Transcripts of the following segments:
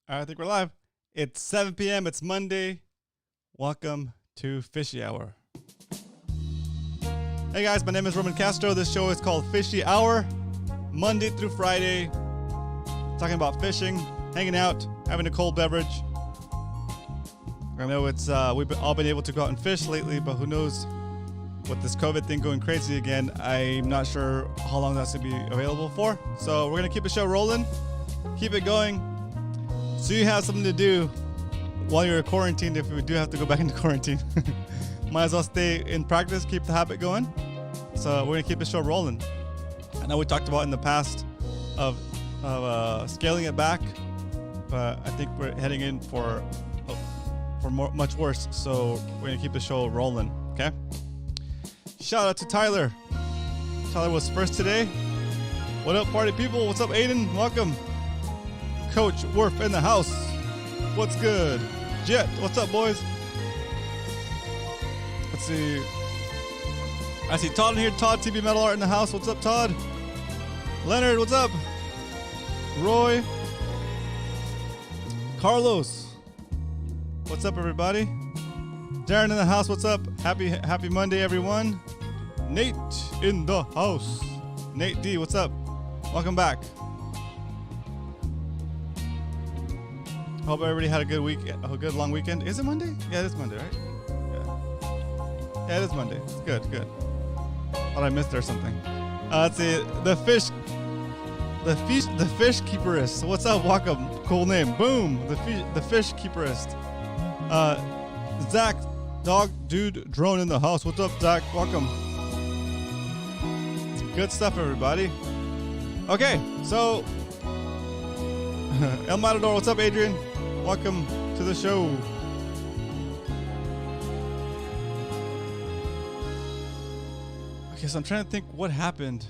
I think we're live. It's 7 p.m. It's Monday. Welcome to Fishy Hour. Hey guys, my name is Roman Castro. This show is called Fishy Hour. Monday through Friday. Talking about fishing, hanging out, having a cold beverage. I know it's we've all been able to go out and fish lately, but who knows with this COVID thing going crazy again. I'm not sure how long that's going to be available for. So we're going to keep the show rolling, keep it going. So you have something to do while you're quarantined if we do have to go back into quarantine. Might as well stay in practice, keep the habit going. So we're going to keep the show rolling. I know we talked about in the past of scaling it back, but I think we're heading in for much worse. So we're going to keep the show rolling, okay? Shout out to Tyler. Tyler was first today. What up, party people? What's up, Aiden? Welcome. Coach Worf in the house. What's good? Jet, what's up, boys? Let's see. I see Todd in here. Todd, TB Metal Art in the house. What's up, Todd? Leonard, what's up? Roy. Carlos. What's up, everybody? Darren in the house. What's up? Happy Monday, everyone. Nate in the house. Nate D, what's up? Welcome back. Hope everybody had a good week, a good long weekend. Is it Monday? Yeah, it is Monday, right? Yeah, it is Monday. It's good. Thought I missed there something. Let's see. The fish keeperist. What's up? Welcome. Cool name. Boom. The fish keeperist. Zach, dog, dude, drone in the house. What's up, Zach? Welcome. Good stuff, everybody. Okay, so El Matador, what's up, Adrian? Welcome to the show. Okay, so I'm trying to think what happened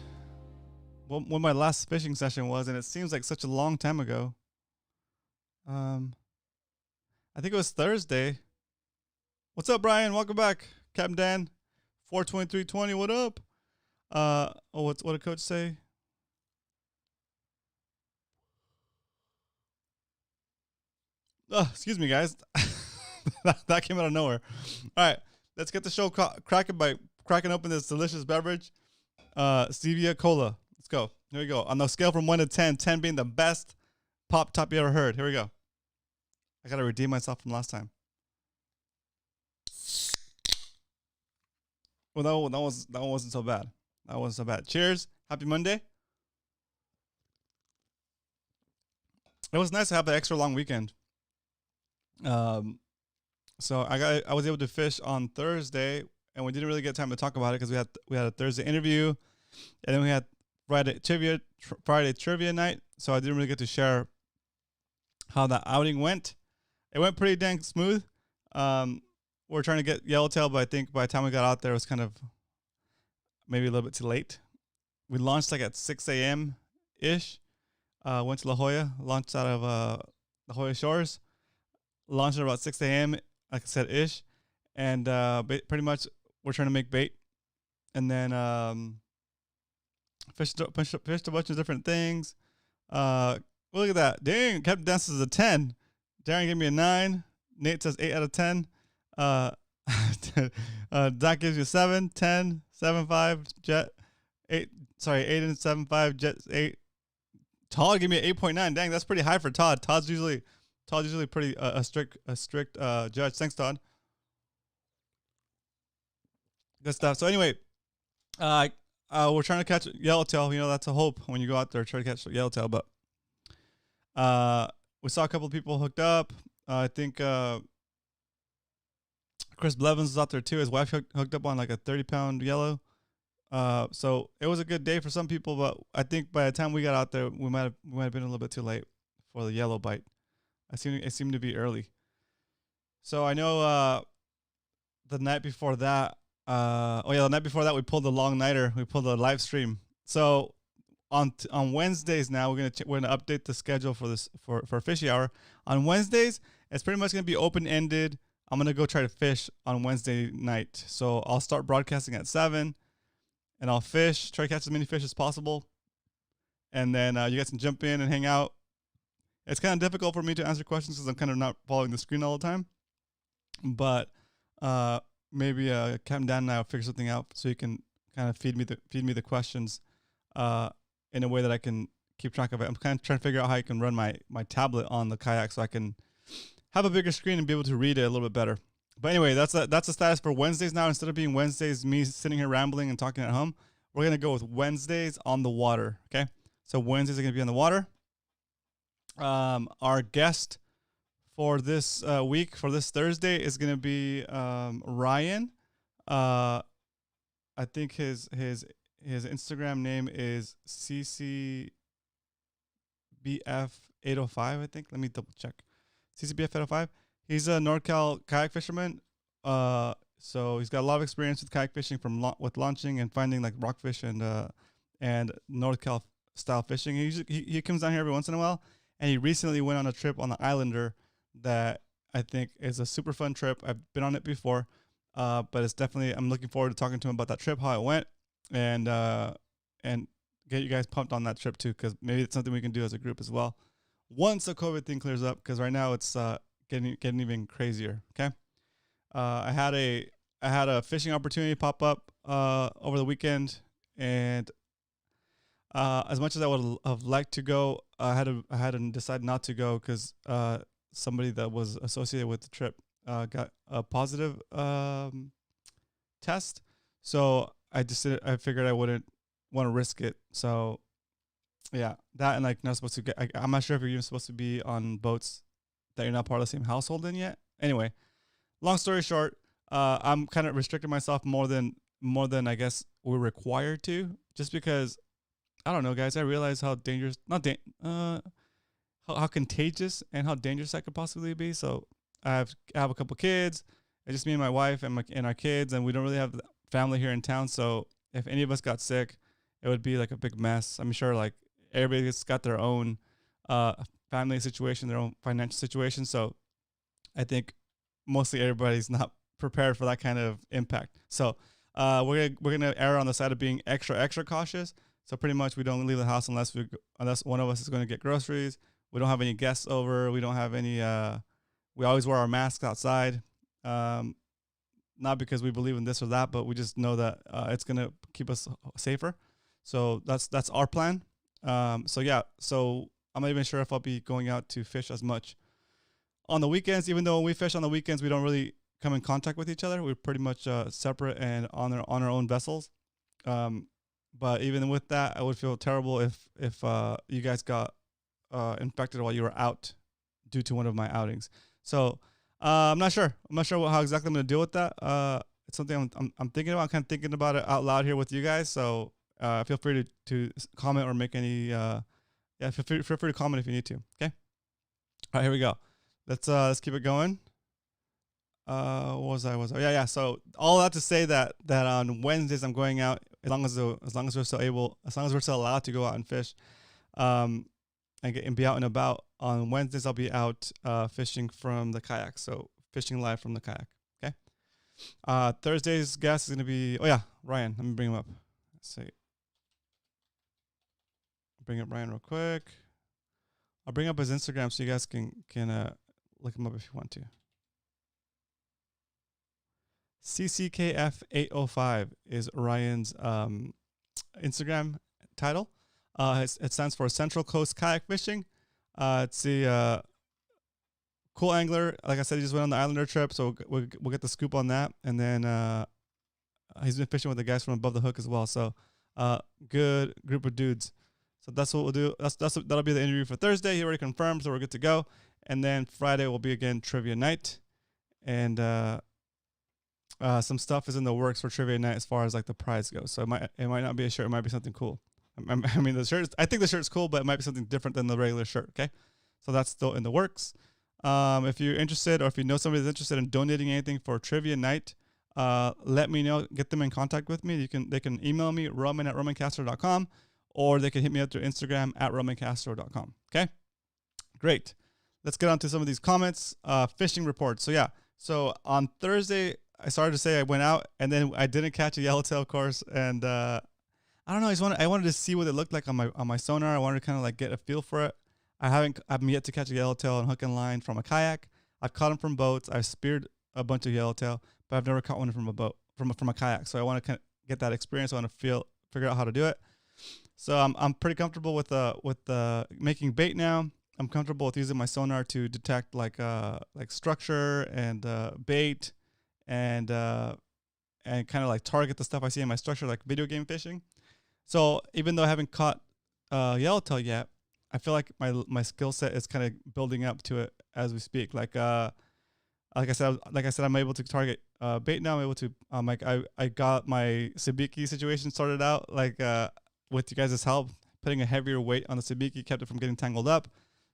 when my last fishing session was, and it seems like such a long time ago. I think it was Thursday. What's up, Brian? Welcome back. Captain Dan, 42320, what up? What did Coach say? Excuse me, guys. that came out of nowhere. All right, let's get the show cracking by cracking open this delicious beverage, stevia cola. Let's go. Here we go. On the scale from 1 to 10, 10 being the best pop top you ever heard. Here we go. I gotta redeem myself from last time. Well, that one wasn't so bad. That wasn't so bad. Cheers. Happy Monday. It was nice to have an extra long weekend. So I was able to fish on Thursday, and we didn't really get time to talk about it because we had a Thursday interview, and then we had Friday trivia night. So I didn't really get to share how that outing went. It went pretty dang smooth. We're trying to get yellowtail, but I think by the time we got out there, it was kind of maybe a little bit too late. We launched like at 6 a.m. ish. Went to La Jolla, launched out of La Jolla Shores. Launched at about 6 a.m., like I said, ish. And pretty much we're trying to make bait. And then fished a bunch of different things. Look at that. Dang, Captain Dance is a 10. Darren gave me a 9. Nate says 8 out of 10. Zach gives you 7, 10, 7, 5, Jet 8. Sorry, 8 and 7, 5, Jet 8. Todd gave me an 8.9. Dang, that's pretty high for Todd. Todd's usually pretty a strict judge. Thanks, Todd. Good stuff. So anyway, we're trying to catch yellowtail. You know, that's a hope when you go out there try to catch yellowtail. But we saw a couple of people hooked up. I think Chris Blevins was out there too. His wife hooked up on like a 30-pound yellow. So it was a good day for some people, but I think by the time we got out there, we might have been a little bit too late for the yellow bite. It seemed to be early. So I know the night before that, the night before that we pulled the long nighter. We pulled the live stream. So on Wednesdays now we're gonna update the schedule for this for Fishy Hour. On Wednesdays, it's pretty much gonna be open ended. I'm gonna go try to fish on Wednesday night. So I'll start broadcasting at 7, and I'll try to catch as many fish as possible. And then you guys can jump in and hang out. It's kind of difficult for me to answer questions because I'm kind of not following the screen all the time. But maybe Captain Dan and I will figure something out so you can kind of feed me the questions in a way that I can keep track of it. I'm kind of trying to figure out how I can run my tablet on the kayak so I can have a bigger screen and be able to read it a little bit better. But anyway, that's the status for Wednesdays now. Instead of being Wednesdays, me sitting here rambling and talking at home, we're going to go with Wednesdays on the water, okay? So Wednesdays are going to be on the water. Our guest for this week, for this Thursday, is going to be Ryan. I think his Instagram name is CCBF805, I think. Let me double check. CCBF805. He's a NorCal kayak fisherman. So he's got a lot of experience with kayak fishing with launching and finding like rockfish and NorCal style fishing. He comes down here every once in a while, and he recently went on a trip on the Islander that I think is a super fun trip. I've been on it before, but it's definitely, I'm looking forward to talking to him about that trip, how it went, and get you guys pumped on that trip too, because maybe it's something we can do as a group as well once the COVID thing clears up, because right now it's getting even crazier. Okay. I had a fishing opportunity pop up over the weekend, and as much as I would have liked to go, I had to decide not to go because somebody that was associated with the trip got a positive test. So I figured I wouldn't want to risk it. So yeah, that, and like not supposed to get. I'm not sure if you're even supposed to be on boats that you're not part of the same household in yet. Anyway, long story short, I'm kind of restricting myself more than I guess we're required to, just because I don't know, guys. I realize how dangerous, how contagious and how dangerous that could possibly be. So I have a couple kids. It's just me and my wife and our kids, and we don't really have family here in town. So if any of us got sick, it would be like a big mess. I'm sure like everybody's got their own family situation, their own financial situation. So I think mostly everybody's not prepared for that kind of impact. So we're gonna err on the side of being extra cautious. So pretty much we don't leave the house unless one of us is going to get groceries. We don't have any guests over. We don't have any. We always wear our masks outside, not because we believe in this or that, but we just know that it's going to keep us safer. So that's our plan. So yeah. So I'm not even sure if I'll be going out to fish as much on the weekends. Even though when we fish on the weekends, we don't really come in contact with each other. We're pretty much separate and on our own vessels. But even with that, I would feel terrible if you guys got infected while you were out due to one of my outings. So I'm not sure. I'm not sure how exactly I'm going to deal with that. It's something I'm thinking about. I'm kind of thinking about it out loud here with you guys. So feel free to comment or make any. Feel free to comment if you need to. Okay. All right, here we go. Let's keep it going. What was I? Yeah. So all that to say that on Wednesdays I'm going out, as long as we're still allowed to go out and fish, and be out and about. On Wednesdays I'll be out fishing from the kayak, so fishing live from the kayak. Okay. Thursday's guest is gonna be Ryan. Let me bring him up. Let's see. Bring up Ryan real quick. I'll bring up his Instagram so you guys can look him up if you want to. CCKF805 is Ryan's Instagram title. It stands for Central Coast Kayak Fishing. It's the cool angler. Like I said, he just went on the Islander trip, so we'll get the scoop on that. And then he's been fishing with the guys from Above the Hook as well. So good group of dudes. So that's what we'll do. That'll be the interview for Thursday. He already confirmed, so we're good to go. And then Friday will be again trivia night, and some stuff is in the works for trivia night as far as like the prize goes. So it might not be a shirt. It might be something cool. I mean, I think the shirt's cool, but it might be something different than the regular shirt. Okay. So that's still in the works. If you're interested, or if you know somebody that's interested in donating anything for trivia night, let me know. Get them in contact with me. They can email me, roman@romancastro.com, or they can hit me up through Instagram @romancastro.com. Okay. Great. Let's get on to some of these comments. Fishing reports. So yeah. So on Thursday, I started to say I went out, and then I didn't catch a yellowtail, of course, and I don't know. I wanted to see what it looked like on my sonar. I wanted to kind of like get a feel for it. I'm yet to catch a yellowtail on hook and line from a kayak. I've caught them from boats. I've speared a bunch of yellowtail, but I've never caught one from a boat, from a kayak. So I want to get that experience. I want to figure out how to do it. So I'm pretty comfortable with making bait now. I'm comfortable with using my sonar to detect like structure and bait and kind of like target the stuff I see in my structure, like video game fishing. So even though I haven't caught yellowtail yet, I feel like my skill set is kind of building up to it as we speak. Like I said, I'm able to target bait now. I'm able to I got my sabiki situation sorted out. Like with you guys' help, putting a heavier weight on the sabiki kept it from getting tangled up.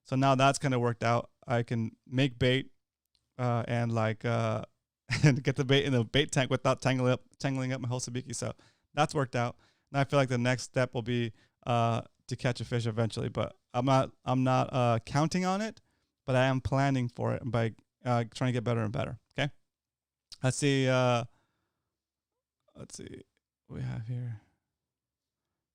So now that's kind of worked out. I can make bait and and get the bait in the bait tank without tangling up my whole sabiki. So that's worked out. Now I feel like the next step will be to catch a fish eventually, but I'm not counting on it, but I am planning for it by trying to get better and better. Okay. Let's see what we have here.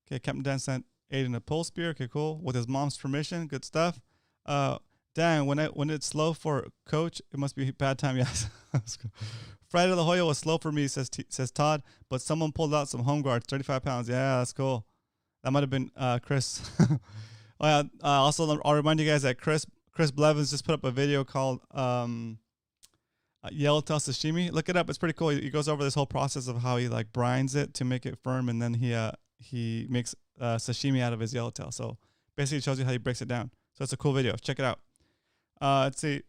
Okay, Captain Dan sent Aiden a pole spear. Okay, cool. With his mom's permission. Good stuff. Dan, when it's slow for Coach, it must be bad time. Yes. Friday La Jolla was slow for me, says Todd, but someone pulled out some home guards, 35 pounds. Yeah, that's cool. That might have been Chris. Oh, yeah. Also, I'll remind you guys that Chris Blevins just put up a video called Yellowtail Sashimi. Look it up. It's pretty cool. He goes over this whole process of how he like brines it to make it firm, and then he makes sashimi out of his yellowtail. So basically, it shows you how he breaks it down. So it's a cool video. Check it out. Let's see.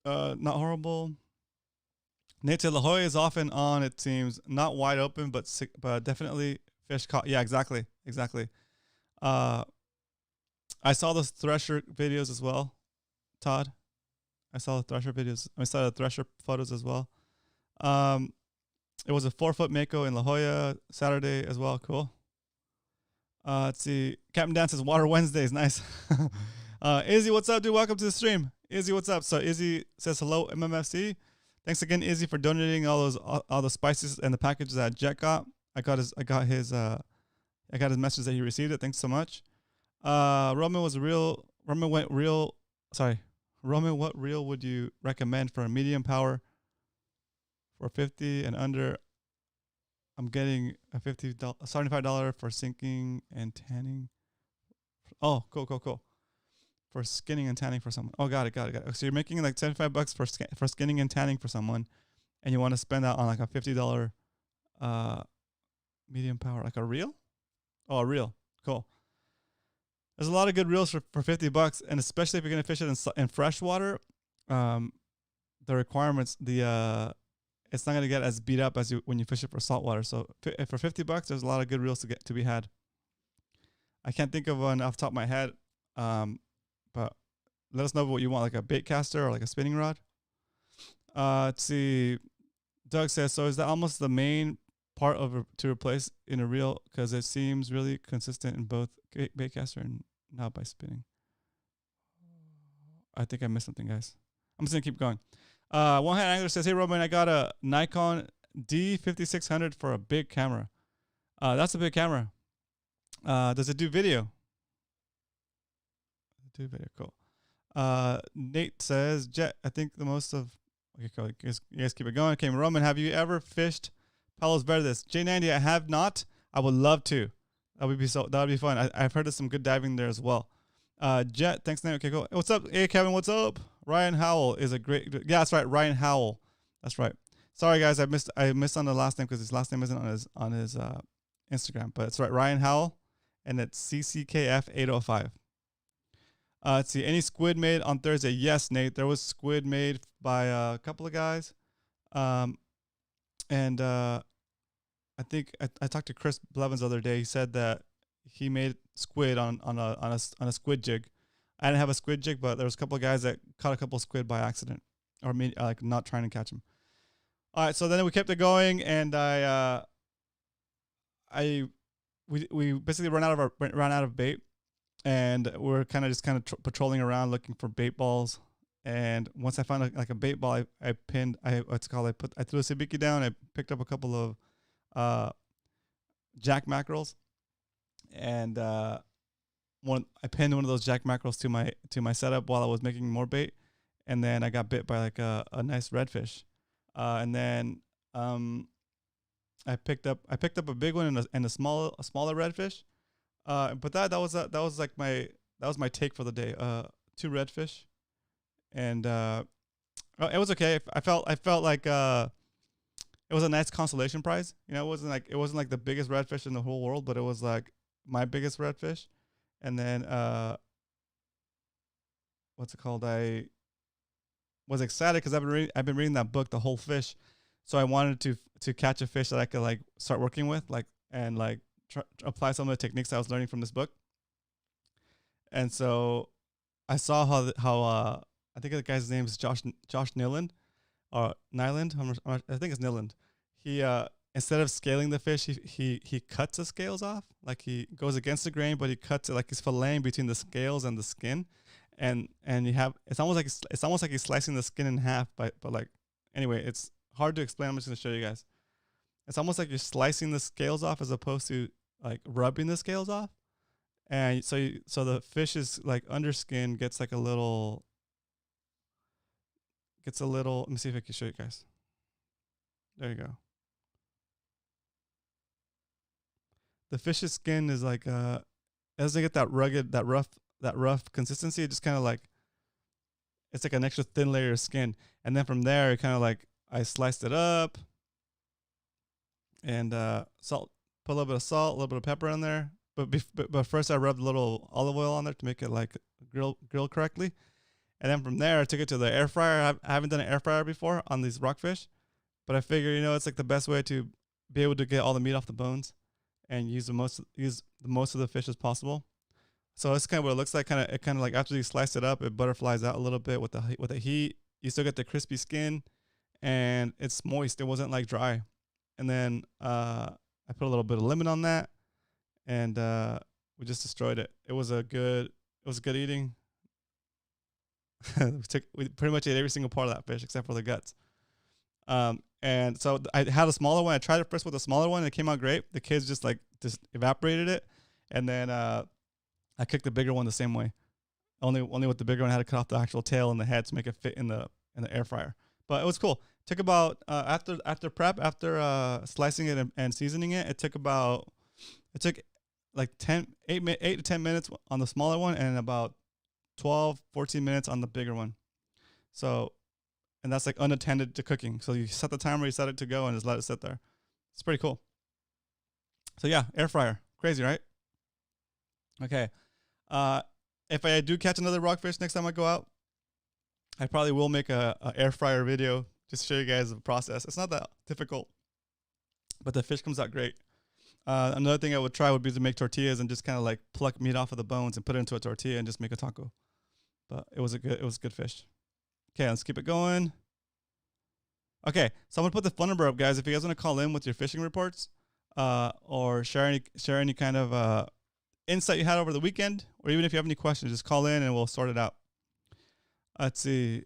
Not horrible. Nate said La Jolla is often on, it seems. Not wide open, but definitely fish caught. Yeah, exactly. I saw those thresher videos as well, Todd. I saw the thresher videos. I saw the thresher photos as well. It was a 4-foot mako in La Jolla Saturday as well. Cool. Let's see. Captain Dan says Water Wednesdays. Nice. Izzy, what's up, dude? Welcome to the stream. Izzy, what's up? So Izzy says hello, MMFC. Thanks again, Izzy, for donating all the spices and the packages that Jet got. I got his message that he received it. Thanks so much. Roman, what reel would you recommend for a medium power for 50 and under? I'm getting a $75 for sinking and tanning. Oh, cool. For skinning and tanning for someone. Oh, got it. So you're making like $75 for skinning and tanning for someone, and you want to spend that on like a $50 medium power, like a reel? Oh, a reel. Cool. There's a lot of good reels for $50, and especially if you're gonna fish it in fresh water, the requirements, it's not gonna get as beat up as when you fish it for saltwater. So for $50, there's a lot of good reels to be had. I can't think of one off the top of my head, but let us know what you want, like a bait caster or like a spinning rod. Let's see. Doug says, so is that almost the main part to replace in a reel, because it seems really consistent in both bait caster and now by spinning? I think I missed something, guys. I'm just gonna keep going. One Hand Angler says, hey Roman, I got a Nikon D5600 for a big camera. That's a big camera. Does it do video? Cool. Nate says, Jet, I think the most of, okay, cool. You guys keep it going. Okay, Roman, have you ever fished Palos Verdes? J90, I have not. I would love to. That would be fun. I've heard of some good diving there as well. Jet, thanks, Nate. Okay, cool. What's up? Hey, Kevin, what's up? Ryan Howell is a great. Yeah, that's right. Ryan Howell. That's right. Sorry, guys. I missed on the last name because his last name isn't on his Instagram. But it's right. Ryan Howell, and it's CCKF805. Let's see. Any squid made on Thursday? Yes, Nate. There was squid made by a couple of guys. And I think I talked to Chris Blevins the other day. He said that he made squid on a squid jig. I didn't have a squid jig, but there was a couple of guys that caught a couple of squid by accident, or like not trying to catch them. All right, so then we kept it going, and we basically ran out of bait, and we're kind of patrolling around looking for bait balls. And once I found a bait ball, I threw a sabiki down. I picked up a couple of jack mackerels, and I pinned one of those jack mackerels to my setup while I was making more bait, and then I got bit by like a nice redfish, and then I picked up a big one and a smaller redfish, but that was like my take for the day. 2 redfish, and it was okay. I felt like it was a nice consolation prize. You know, it wasn't like the biggest redfish in the whole world, but it was like my biggest redfish. And then what's it called? I was excited because I've been reading that book, The Whole Fish. So I wanted to catch a fish that I could like start working with, like, and like apply some of the techniques I was learning from this book. And so I saw how I think the guy's name is Josh Nyland or Nyland. I think it's Nyland. He instead of scaling the fish, he cuts the scales off. Like he goes against the grain, but he cuts it like he's filleting between the scales and the skin, and it's almost like he's slicing the skin in half. But like anyway, it's hard to explain. I'm just gonna show you guys. It's almost like you're slicing the scales off as opposed to like rubbing the scales off, and so the fish's like underskin gets like a little. Let me see if I can show you guys. There you go. The fish's skin is like it doesn't get that rugged, that rough consistency. It just kind of like, it's like an extra thin layer of skin. And then from there, it kind of like, I sliced it up and salt, put a little bit of salt, a little bit of pepper in there. But first I rubbed a little olive oil on there to make it like grill correctly. And then from there, I took it to the air fryer. I haven't done an air fryer before on these rockfish, but I figure, you know, it's like the best way to be able to get all the meat off the bones and use the most of the fish as possible. So that's kind of what it looks like. It kind of like after you slice it up, it butterflies out a little bit with the heat. You still get the crispy skin, and it's moist. It wasn't like dry. And then I put a little bit of lemon on that, and we just destroyed it. It was good eating. We pretty much ate every single part of that fish except for the guts. And so I had a smaller one. I tried it first with a smaller one, and it came out great. The kids just evaporated it, and then I cooked the bigger one the same way. Only with the bigger one, I had to cut off the actual tail and the head to make it fit in the air fryer. But it was cool. Took about after slicing it and seasoning it, it took like 8 to 10 minutes on the smaller one, and about 12, 14 minutes on the bigger one. So, and that's like unattended to cooking. So you set the timer, you set it to go, and just let it sit there. It's pretty cool. So yeah, air fryer. Crazy, right? Okay. If I do catch another rockfish next time I go out, I probably will make a air fryer video just to show you guys the process. It's not that difficult, but the fish comes out great. Another thing I would try would be to make tortillas and just kind of like pluck meat off of the bones and put it into a tortilla and just make a taco. But it was good fish. Okay, let's keep it going. Okay, so I'm gonna put the phone number up, guys. If you guys want to call in with your fishing reports, or share any kind of insight you had over the weekend, or even if you have any questions, just call in and we'll sort it out. Let's see.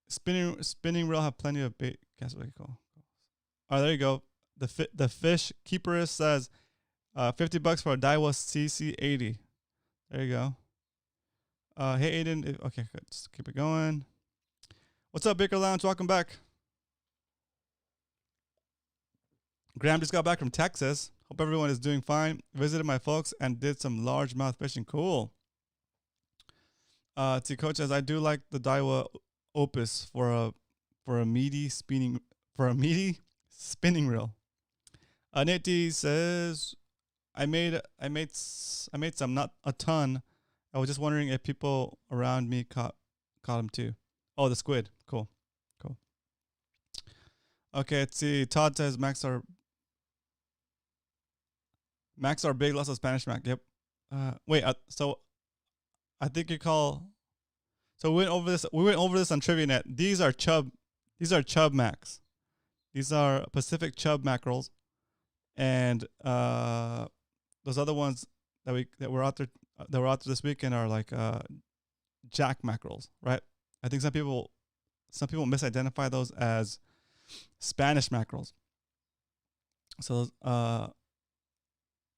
Spinning reel have plenty of bait. Guess what you call? Oh, there you go. The fish keeper says $50 for a Daiwa CC80. There you go. Hey Aiden. Okay, good. Just keep it going. What's up, Baker Lounge? Welcome back. Graham just got back from Texas. Hope everyone is doing fine. Visited my folks and did some largemouth fishing. Cool. See, Coach says I do like the Daiwa Opus for a meaty spinning reel. Nate D says I made some, not a ton. I was just wondering if people around me caught them too. Oh, the squid. Cool. Okay, let's see. Todd says Max are big, lots of Spanish Mac. Yep. Wait. So I think you call. So we went over this on TriviaNet. These are chub Macs. These are Pacific chub mackerels, and those other ones that were out there this weekend are like jack mackerels, right? I think some people misidentify those as Spanish mackerels. So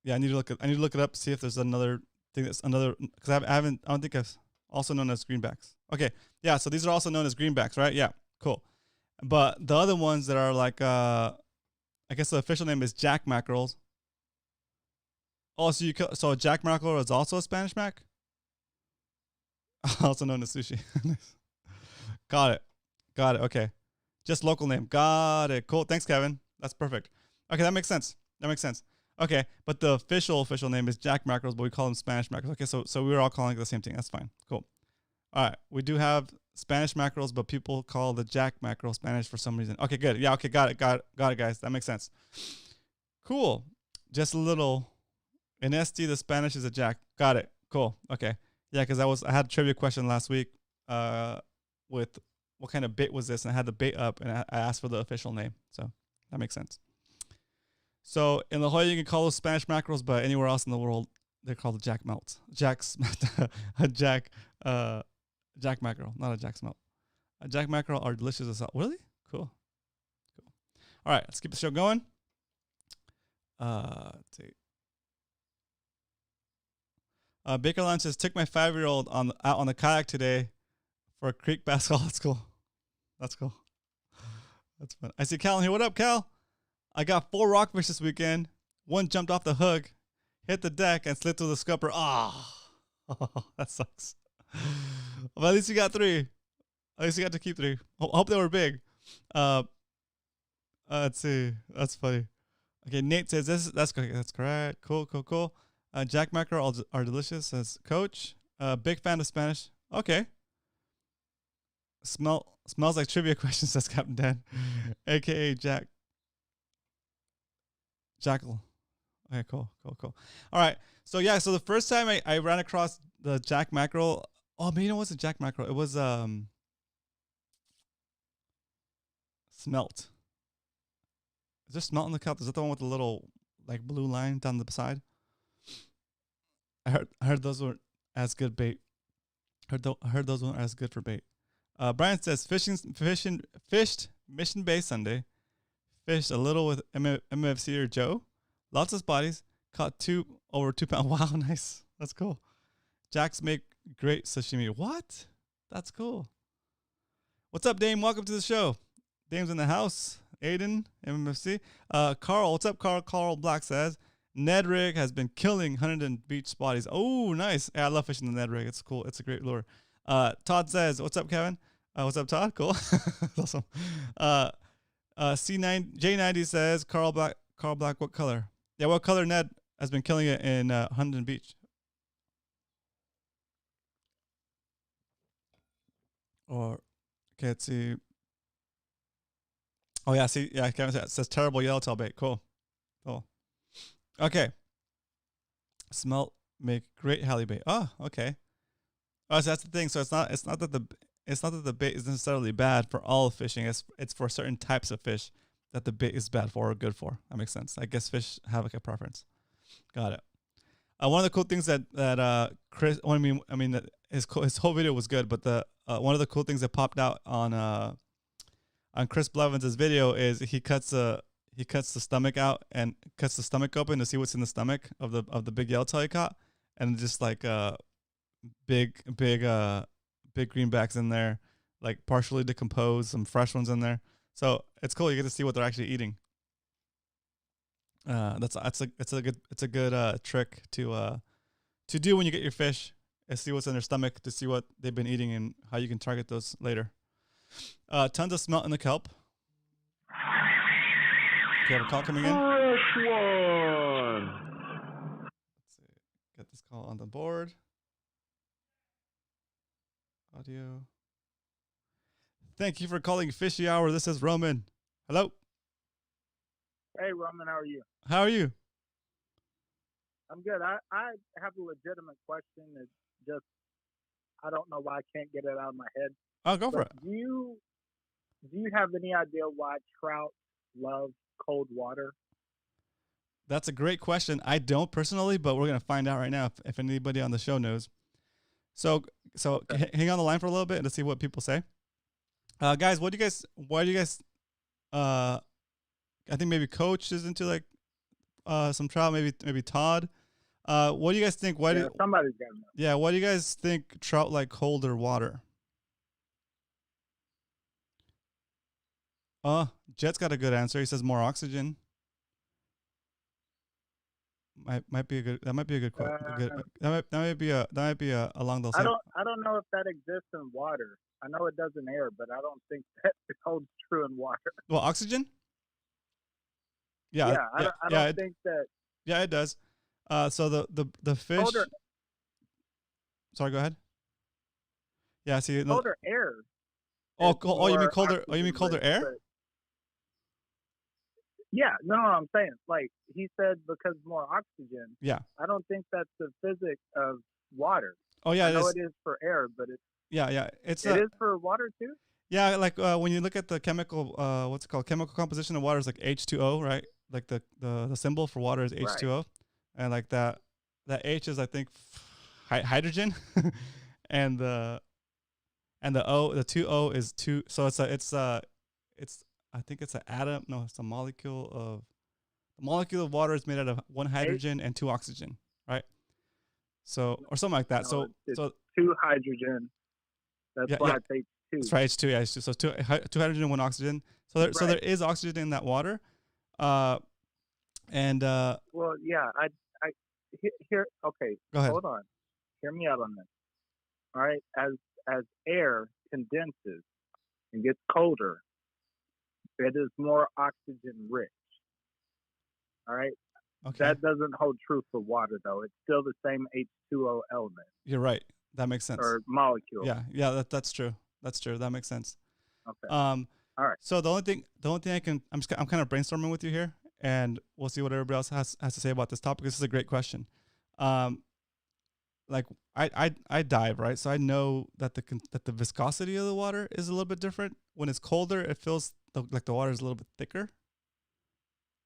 yeah, I need to look it up, see if there's another think that's another, because I don't think I've also known as greenbacks. Okay, yeah, so these are also known as greenbacks, right? Yeah, cool. But the other ones that are like, I guess the official name is jack mackerels. Oh, so a jack mackerel is also a Spanish mac? Also known as sushi. Got it. Okay. Just local name. Got it. Cool. Thanks, Kevin. That's perfect. Okay, that makes sense. Okay, but the official name is jack mackerels, but we call them Spanish mackerels. Okay, so we were all calling it the same thing. That's fine. Cool. All right, we do have Spanish mackerels, but people call the jack mackerel Spanish for some reason. Okay, good. Yeah, okay, got it, guys. That makes sense. Cool. Just a little. In SD, the Spanish is a jack. Got it. Cool. Okay. Yeah, because I had a trivia question last week with what kind of bait was this, and I had the bait up, and I asked for the official name. So that makes sense. So in La Jolla, you can call those Spanish mackerels, but anywhere else in the world, they're called the jack melts. Jack mackerel, not a jack smelt. A jack mackerel are delicious as well. Really? Cool. All right, let's keep the show going. Let's see. Baker Lunch says, took my 5-year-old out on the kayak today for a creek basketball. That's cool. That's fun. I see Cal in here. What up, Cal? I got 4 rockfish this weekend. One jumped off the hook, hit the deck, and slid through the scupper. Oh, that sucks. But at least you got 3. At least you got to keep 3. Hope they were big. Let's see. That's funny. Okay, Nate says that's correct. Cool. Jack mackerel are delicious, says Coach. Big fan of Spanish. Okay. Smells like trivia questions, says Captain Dan. AKA Jackal. Okay, cool. All right. So the first time I ran across the jack mackerel. Oh, maybe it wasn't jack mackerel. It was smelt. Is there smelt in the cup? Is that the one with the little like blue line down the side? I heard those weren't as good bait. Heard those weren't as good for bait. Brian says fished Mission Bay Sunday. Fished a little with MFC or Joe. Lots of spotties. Caught 2 over 2 pound. Wow, nice. That's cool. Jacks make great sashimi. What? That's cool. What's up, Dame? Welcome to the show. Dame's in the house. Aiden, MMFC. Carl, what's up, Carl? Carl Black says, Ned rig has been killing Huntington Beach spotties. Oh, nice. Yeah, I love fishing the Ned rig. It's cool. It's a great lure. Todd says, what's up, Kevin? What's up, Todd? Cool. That's awesome. J90 says, Carl Black, what color? Yeah, what color Ned has been killing it in Huntington Beach? Or, okay, let's see. Oh, yeah, see, yeah, Kevin says terrible yellowtail bait. Cool. Okay. Smelt make great halibut. Oh, okay. Oh, so that's the thing. So it's not that the bait is necessarily bad for all fishing. It's for certain types of fish that the bait is bad for or good for. That makes sense. I guess fish have like a preference. Got it. One of the cool things that Chris, I mean that his whole video was good, but the one of the cool things that popped out on Chris Blevins' video is he cuts the stomach out and cuts the stomach open to see what's in the stomach of the big yellowtail he caught, and just like big greenbacks in there, like partially decomposed, some fresh ones in there. So it's cool. You get to see what they're actually eating. It's a good trick to do when you get your fish, is see what's in their stomach to see what they've been eating and how you can target those later. Tons of smelt in the kelp. Okay, have a call coming in. Fresh one. Let's see. Get this call on the board. Audio. Thank you for calling Fishy Hour. This is Roman. Hello. Hey, Roman, how are you? How are you? I'm good. I have a legitimate question. It's just, I don't know why I can't get it out of my head. Oh, go for it. Do you have any idea why trout love cold water? That's a great question. I don't personally, but we're going to find out right now if anybody on the show knows. So okay. Hang on the line for a little bit and to see what people say. Guys, why do you guys, I think maybe Coach is into like some trout, maybe Todd. What do you guys think? Why Yeah, do somebody's got to know. Yeah, what do you guys think trout like colder water? Jet's got a good answer. He says more oxygen. Might be a good. That might be a good quote. Good. Uh, That might be along those I same. don't know if that exists in water. I know it does in air, but I don't think that holds true in water. Well, oxygen. Yeah. Yeah, I don't think that Yeah, it does. So the fish. colder Sorry, go ahead. Yeah. See. colder air. Oh, is you mean more colder? Oh, you mean colder oxygen-rich, air? but- Yeah, no, I'm saying like he said because more oxygen. Yeah. I don't think that's the physics of water. Oh, yeah. I know it is for air, but Yeah. It's it is for water too. Yeah, like when you look at the chemical, what's it called? Chemical composition of water is like H2O, right? Like the symbol for water is H2O, and like that H is I think hydrogen, and the O, the 2O is two. So it's I think it's an atom. No, it's a molecule of the molecule of water is made out of one hydrogen and two oxygen, right? So or something like that. No, it's so two hydrogen. That's why it's H2. That's right, H2. Yeah, H2. So two hydrogen and one oxygen. So there is oxygen in that water. Well, yeah, I here. Okay, go ahead. Hold on. Hear me out on this. All right, as air condenses and gets colder, it is more oxygen rich. All right. Okay. That doesn't hold true for water though. It's still the same H2O element. You're right. That makes sense. Or molecule. Yeah. That's true. That's true. That makes sense. Okay. All right. So the only thing I'm kind of brainstorming with you here, and we'll see what everybody else has to say about this topic. This is a great question. Like I dive, right? So I know that the viscosity of the water is a little bit different. When it's colder, it feels like the water is a little bit thicker,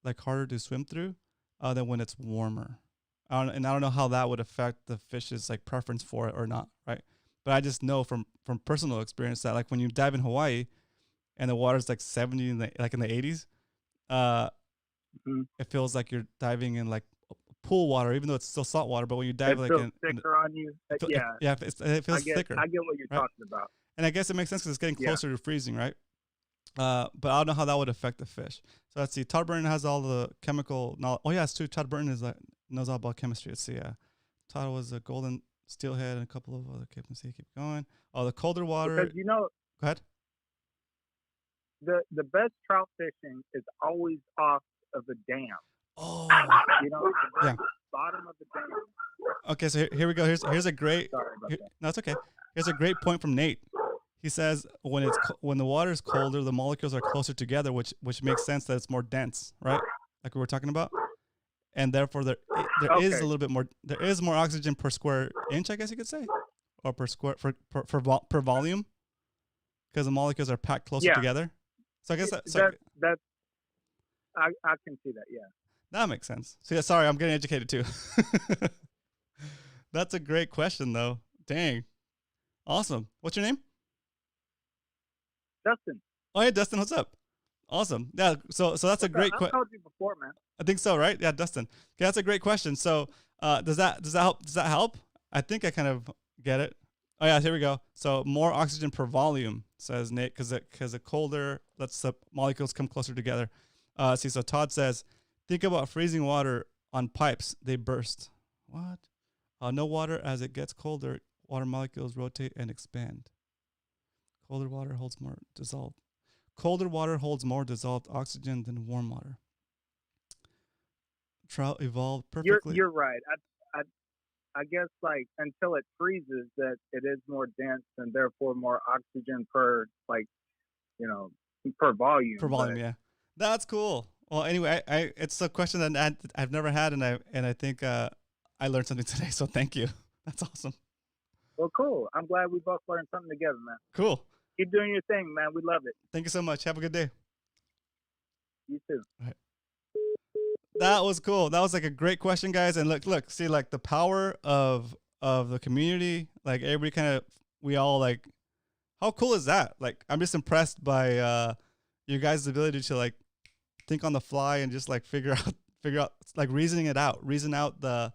like harder to swim through, than when it's warmer. And I don't know how that would affect the fish's like preference for it or not, right? But I just know from personal experience that like when you dive in Hawaii, and the water's like 70 in the 80s, it feels like you're diving in like pool water, even though it's still salt water. But when you dive, it feels thicker on you. It feels thicker. I get what you're talking about. And I guess it makes sense because it's getting closer to freezing, right? But I don't know how that would affect the fish. So let's see. Todd Burton has all the chemical knowledge. Oh yeah, it's true. Todd Burton knows all about chemistry. Let's see. Todd was a golden steelhead and a couple of other. Let's see. Keep going. Oh, the colder water. Because go ahead. The best trout fishing is always off of the dam. Oh, the bottom of the dam. Okay, so here we go. Here's a great. Sorry about that. No, it's okay. Here's a great point from Nate. He says when the water is colder, the molecules are closer together, which makes sense that it's more dense, right? Like we were talking about, and therefore there is a little bit more. There is more oxygen per square inch, I guess you could say, or per per volume, because the molecules are packed closer together. So I guess that I can see that. Yeah, that makes sense. So yeah, sorry, I'm getting educated too. That's a great question, though. Dang, awesome. What's your name? Dustin. Oh, hey, Dustin, what's up? Awesome. Yeah, so that's a great question. I've told you before, man. I think so, right? Yeah, Dustin. Okay, that's a great question. So, does that help? Does that help? I think I kind of get it. Oh yeah, here we go. So more oxygen per volume, says Nate, because it colder lets the molecules come closer together. See, so Todd says, think about freezing water on pipes; they burst. What? No water as it gets colder. Water molecules rotate and expand. Colder water holds more dissolved. Colder water holds more dissolved oxygen than warm water. Trout evolved perfectly. You're right. I guess like until it freezes, that it is more dense and therefore more oxygen per per volume. Per volume, yeah. That's cool. Well, anyway, it's a question that I've never had, and I think I learned something today. So thank you. That's awesome. Well, cool. I'm glad we both learned something together, man. Cool. Keep doing your thing, man. We love it. Thank you so much. Have a good day. You too. All right. That was cool. That was like a great question, guys. And look, see, like the power of the community. Like everybody we all like, how cool is that? Like, I'm just impressed by your guys' ability to like think on the fly and just like figure out like reason out the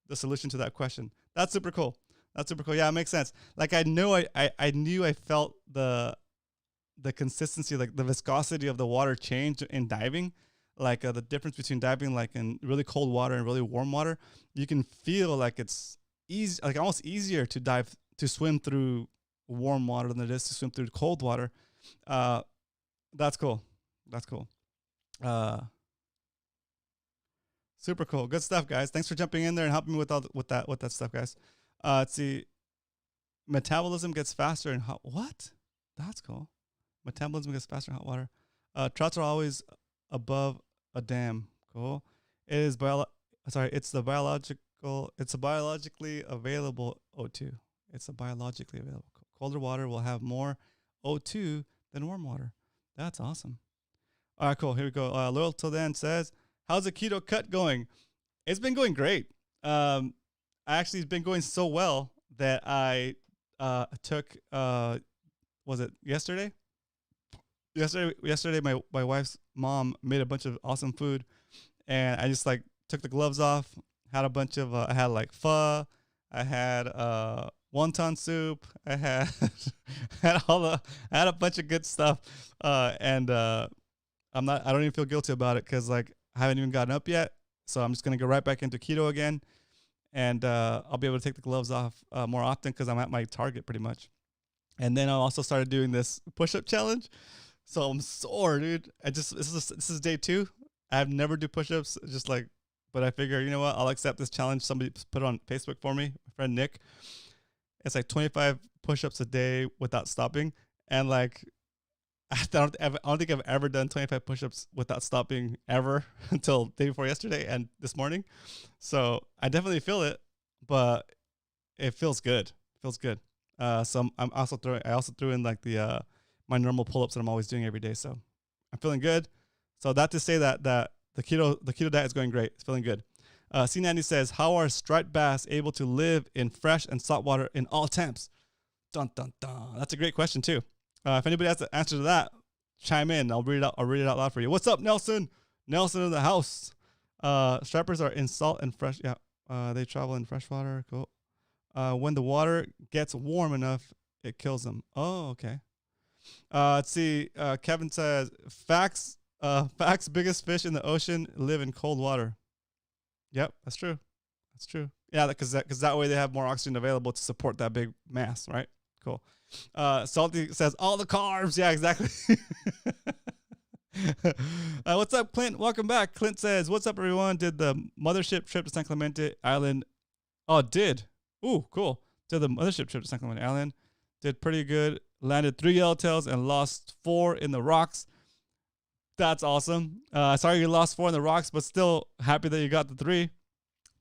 the solution to that question. That's super cool. That's super cool. Yeah, it makes sense. Like I knew I knew I felt the consistency, like the viscosity of the water change in diving. Like the difference between diving like in really cold water and really warm water. You can feel like it's easy, like almost easier to swim through warm water than it is to swim through cold water. That's cool. That's cool. Super cool. Good stuff, guys. Thanks for jumping in there and helping me with that stuff, guys. Let's see. Metabolism gets faster in hot. What? That's cool. Metabolism gets faster in hot water. Trouts are always above a dam. Cool. It is It's a biologically available O2. It's a biologically available. Colder water will have more O2 than warm water. That's awesome. All right, cool. Here we go. Loyal till then says, how's the keto cut going? It's been going great. Actually, it's been going so well that I took, was it yesterday? Yesterday, my wife's mom made a bunch of awesome food, and I just like took the gloves off. Had a bunch of, I had like pho, I had wonton soup, I had I had a bunch of good stuff, and I don't even feel guilty about it because like I haven't even gotten up yet, so I'm just gonna go right back into keto again, and I'll be able to take the gloves off more often because I'm at my target pretty much. And then I also started doing this push-up challenge. So I'm sore, dude. This is day 2. I've never do push-ups, just like, but I figure, you know what? I'll accept this challenge. Somebody put it on Facebook for me, my friend Nick. It's like 25 push-ups a day without stopping. And like, I don't think I've ever done 25 push-ups without stopping ever until day before yesterday and this morning. So I definitely feel it, but it feels good. It feels good. So I also threw in like the my normal pull-ups that I'm always doing every day. So I'm feeling good. So that to say that the keto diet is going great. It's feeling good. C90 says, how are striped bass able to live in fresh and salt water in all temps? Dun dun dun. That's a great question too. If anybody has the answer to that, chime in. I'll read it out loud for you. What's up, Nelson? Nelson in the house. Stripers are in salt and fresh. Yeah. They travel in fresh water. Cool. When the water gets warm enough, it kills them. Oh, okay. Let's see. Kevin says, facts, biggest fish in the ocean live in cold water. Yep, that's true. That's true. Yeah, because that way they have more oxygen available to support that big mass, right? Cool. Salty says, all the carbs. Yeah, exactly. What's up, Clint? Welcome back. Clint says, what's up, everyone? Did the mothership trip to San Clemente Island? Oh, did. Ooh, cool. Did the mothership trip to San Clemente Island. Did pretty good. Landed 3 yellowtails and lost 4 in the rocks. That's awesome. Sorry you lost 4 in the rocks, but still happy that you got the 3.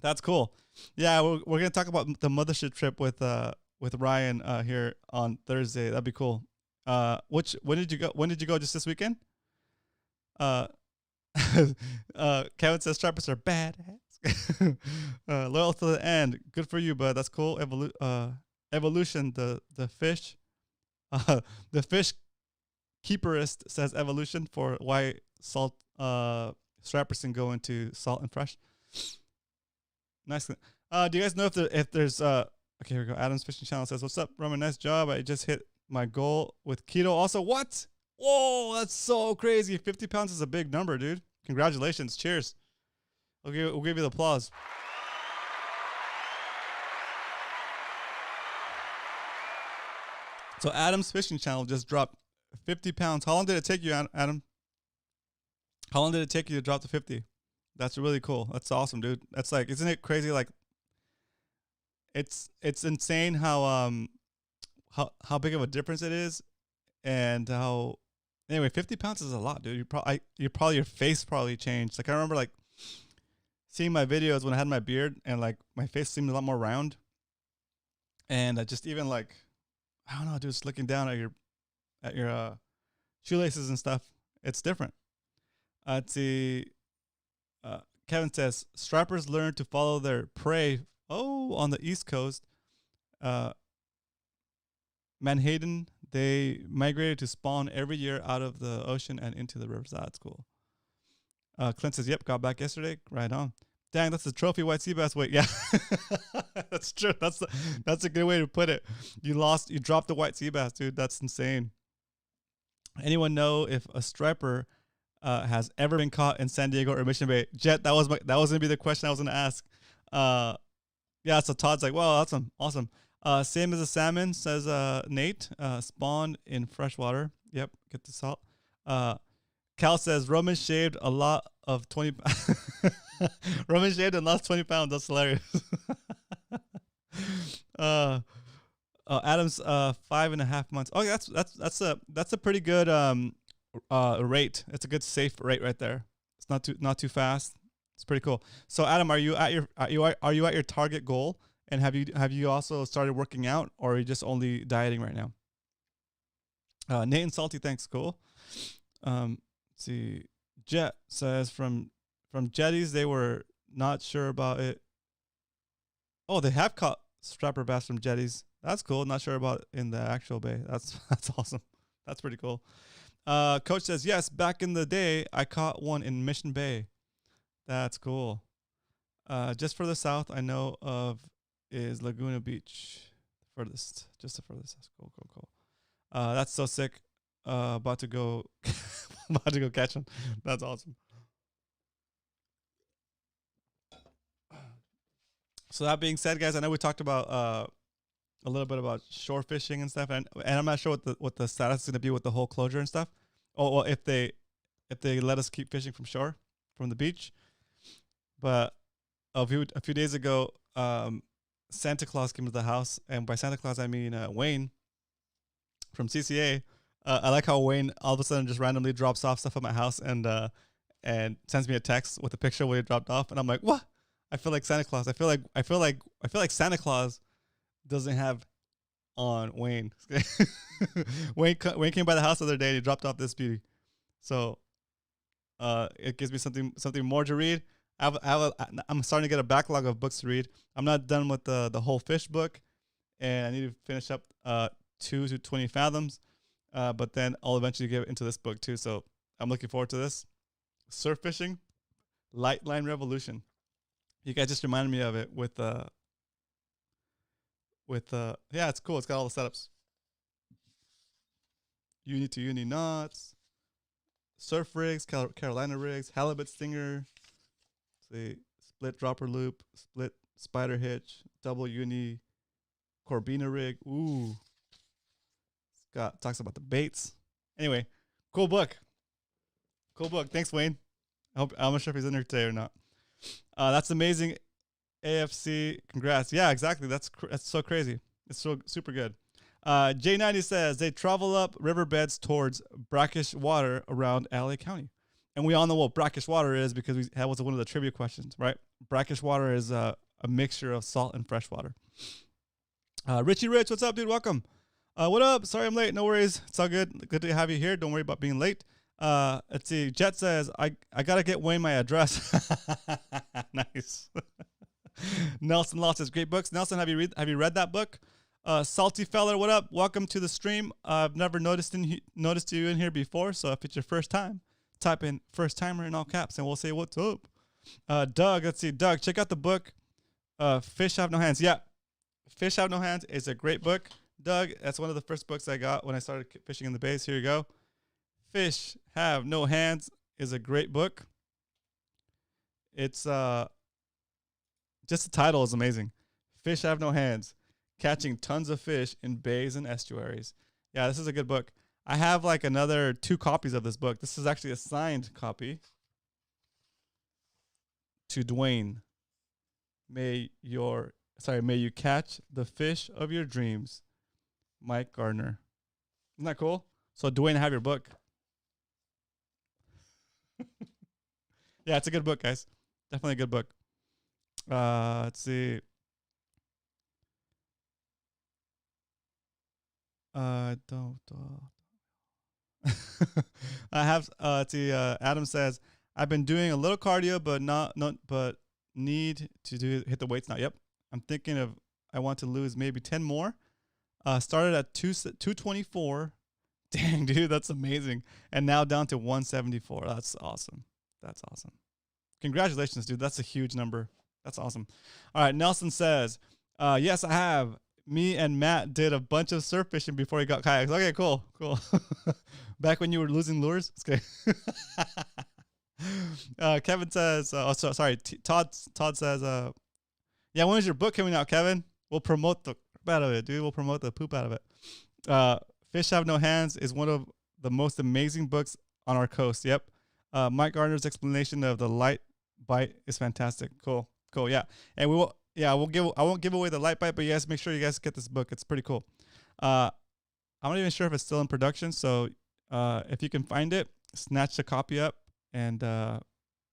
That's cool. Yeah, we're gonna talk about the mothership trip with Ryan here on Thursday. That'd be cool. When did you go? When did you go? Just this weekend? Kevin says stripers are badass. Loyal to the end. Good for you, bud. That's cool. Evolution. The fish. The fish keeperist says evolution for why salt strappers can go into salt and fresh. Nice. Do you guys know if there's okay, here we go. Adam's Fishing Channel says, what's up, Roman? Nice job. I just hit my goal with keto. Also, what? Whoa, that's so crazy. 50 pounds is a big number, dude. Congratulations. Cheers. We'll give you the applause. So Adam's Fishing Channel just dropped 50 pounds. How long did it take you, Adam? How long did it take you to drop to 50? That's really cool. That's awesome, dude. That's like, isn't it crazy? Like, it's insane how big of a difference it is, and how. Anyway, 50 pounds is a lot, dude. Your face probably changed. Like I remember like seeing my videos when I had my beard, and like my face seemed a lot more round, and I just even like, I don't know, dude, just looking down at your shoelaces and stuff, it's different. Let's see. Kevin says, strappers learn to follow their prey. Oh, on the East Coast. Manhattan, they migrated to spawn every year out of the ocean and into the rivers. That's cool. Clint says, yep, got back yesterday. Right on. Dang, that's the trophy white sea bass weight. Yeah, that's true. That's a good way to put it. You dropped the white sea bass, dude. That's insane. Anyone know if a striper has ever been caught in San Diego or Mission Bay? Jet, that was gonna be the question I was gonna ask. Yeah, so Todd's like, well, that's awesome. Same as a salmon, says Nate. Spawned in freshwater. Yep, get the salt. Cal says Roman shaved a lot of 20. Roman shaved and lost 20 pounds. That's hilarious. Adam's 5.5 months. Oh, that's a pretty good rate. It's a good safe rate right there. It's not too fast. It's pretty cool. So Adam, are you at your target goal? And have you also started working out, or are you just only dieting right now? Nate and Salty, thanks. Cool. Let's see. Jet says from jetties they were not sure about it. Oh, they have caught stripper bass from jetties. That's cool. Not sure about in the actual bay. That's awesome. That's pretty cool. Coach says yes. Back in the day, I caught one in Mission Bay. That's cool. Just for the south, I know of is Laguna Beach. Furthest, just the furthest. That's cool. That's so sick. About to go catch him. That's awesome. So that being said, guys, I know we talked about a little bit about shore fishing and stuff, and I'm not sure what the status is going to be with the whole closure and stuff. Oh, well, if they let us keep fishing from shore, from the beach. But a few days ago, Santa Claus came to the house, and by Santa Claus I mean Wayne from CCA. I like how Wayne all of a sudden just randomly drops off stuff at my house and sends me a text with a picture where he dropped off, and I'm like, what? I feel like Santa Claus. I feel like Santa Claus doesn't have on Wayne. Wayne came by the house the other day and he dropped off this beauty. So it gives me something more to read. I'm starting to get a backlog of books to read. I'm not done with the whole fish book, and I need to finish up 2 to 20 fathoms. But then I'll eventually get into this book too. So I'm looking forward to this. Surf fishing, light line revolution. You guys just reminded me of it with yeah, it's cool. It's got all the setups. Uni to uni knots, surf rigs, Carolina rigs, halibut stinger, see, split dropper loop, split spider hitch, double uni, Corbina rig. Ooh. Talks about the baits. Anyway, cool book. Thanks, Wayne. I'm not sure if he's in here today or not. That's amazing. AFC, congrats. Yeah, exactly. That's so crazy. It's so super good. J90 says they travel up riverbeds towards brackish water around LA County. And we all know what brackish water is because that was one of the trivia questions, right? Brackish water is a mixture of salt and fresh water. Richie Rich, what's up, dude? Welcome. What up? Sorry I'm late. No worries. It's all good. Good to have you here. Don't worry about being late. Let's see. Jet says, I got to get Wayne my address. Nice. Nelson Law says, great books. Nelson, have you read that book? Salty Feller, what up? Welcome to the stream. I've never noticed you in here before, so if it's your first time, type in first timer in all caps and we'll say what's up. Doug, let's see. Doug, check out the book Fish Have No Hands. Yeah. Fish Have No Hands is a great book. Doug, that's one of the first books I got when I started fishing in the bays. Here you go. Fish Have No Hands is a great book. It's just the title is amazing. Fish Have No Hands. Catching tons of fish in bays and estuaries. Yeah, this is a good book. I have like another 2 copies of this book. This is actually a signed copy. To Dwayne. May you catch the fish of your dreams. Mike Gardner. Isn't that cool? So Dwayne, have your book. Yeah, it's a good book, guys. Definitely a good book. Let's see. Don't. I have. Let's see. Adam says, I've been doing a little cardio, but need to hit the weights now. Yep. I'm thinking of. I want to lose maybe 10 more. Started at 224. Dang, dude, that's amazing. And now down to 174. That's awesome. Congratulations, dude. That's a huge number. That's awesome. All right. Nelson says, yes, I have. Me and Matt did a bunch of surf fishing before he got kayaks. Okay, cool. Back when you were losing lures? Okay. Kevin says, sorry. Todd says, yeah, when is your book coming out, Kevin? We'll promote the crap out of it, dude. We'll promote the poop out of it. Fish Have No Hands is one of the most amazing books on our coast. Yep. Mike Gardner's explanation of the light bite is fantastic. Cool. Yeah. And I won't give away the light bite, but you guys make sure you guys get this book. It's pretty cool. I'm not even sure if it's still in production. So, if you can find it, snatch a copy up. And,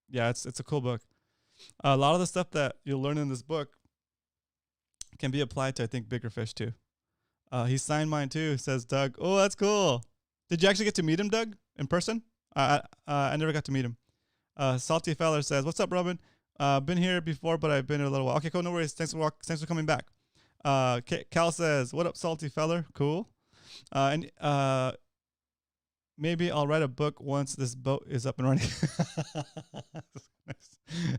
yeah, it's a cool book. A lot of the stuff that you'll learn in this book can be applied to, I think, bigger fish too. He signed mine too, says Doug. Oh, that's cool. Did you actually get to meet him, Doug, in person? I never got to meet him. Salty Feller says, what's up, Robin? Been here before, but I've been here a little while. Okay, cool. No worries. Thanks for coming back. Cal says, what up, Salty Feller? Cool. And maybe I'll write a book once this boat is up and running.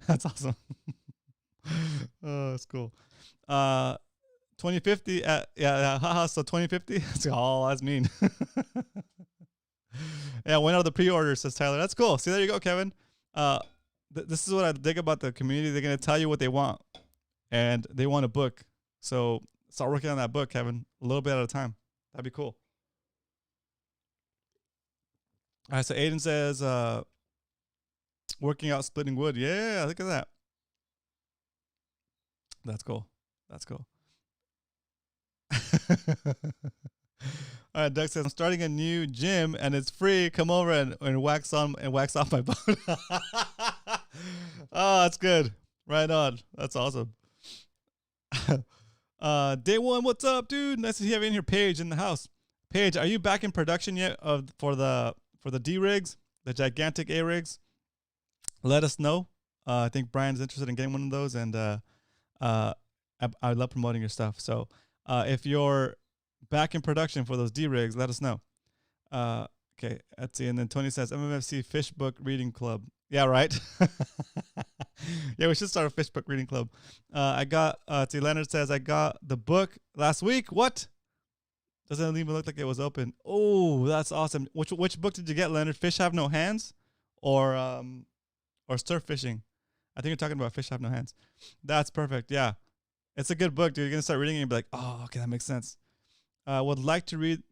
That's awesome. Oh, that's cool. 2050 haha, so 2050. That's mean. Yeah, when are the pre-orders, says Tyler. That's cool. See, there you go, Kevin. This is what I dig about the community. They're going to tell you what they want, and they want a book. So start working on that book, Kevin, a little bit at a time. That'd be cool. All right, so Aiden says, working out splitting wood. Yeah, look at that. That's cool. All right, Doug says, I'm starting a new gym and it's free. Come over and wax on and wax off my boat. Oh, that's good. Right on. That's awesome. Day one, what's up, dude? Nice to have you in here. Paige in the house. Paige, are you back in production yet for the D rigs, the gigantic A rigs? Let us know. I think Brian's interested in getting one of those, and I love promoting your stuff. So if you're back in production for those D rigs, let us know. Okay, let's see. And then Tony says MMFC Fish Book Reading Club. Yeah, right. Yeah, we should start a fish book reading club. Leonard says I got the book last week. What? Doesn't even look like it was open. Oh, that's awesome. Which book did you get, Leonard? Fish Have No Hands, or surf fishing? I think you're talking about Fish Have No Hands. That's perfect. Yeah, it's a good book, dude. You're gonna start reading it and be like, oh, okay, that makes sense. Would like to read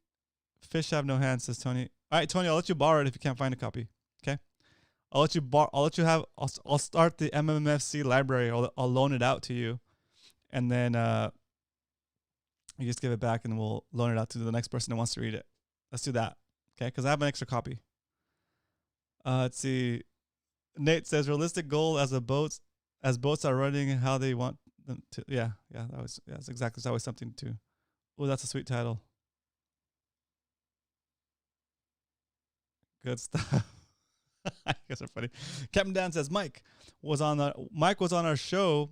Fish Have No Hands, says Tony. All right, Tony, I'll let you borrow it if you can't find a copy. Okay, I'll let you have. I'll start the MMFC library. I'll loan it out to you, and then you just give it back, and we'll loan it out to the next person that wants to read it. Let's do that, okay? Because I have an extra copy. Let's see. Nate says realistic goal as boats are running how they want them to. Yeah, that's exactly. It's always something to. Oh, that's a sweet title. Good stuff. You guys are funny. Captain Dan says Mike was on our show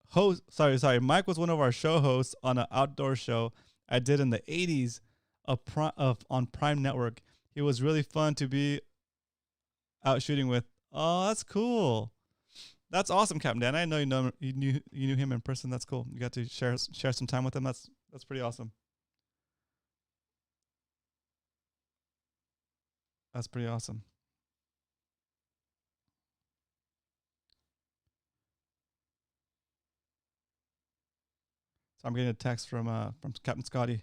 host. Sorry. Mike was one of our show hosts on an outdoor show I did in the 80s on Prime Network. He was really fun to be out shooting with. Oh, that's cool. That's awesome, Captain Dan. I didn't know you knew him in person. That's cool. You got to share some time with him. That's pretty awesome. That's pretty awesome. So I'm getting a text from Captain Scotty.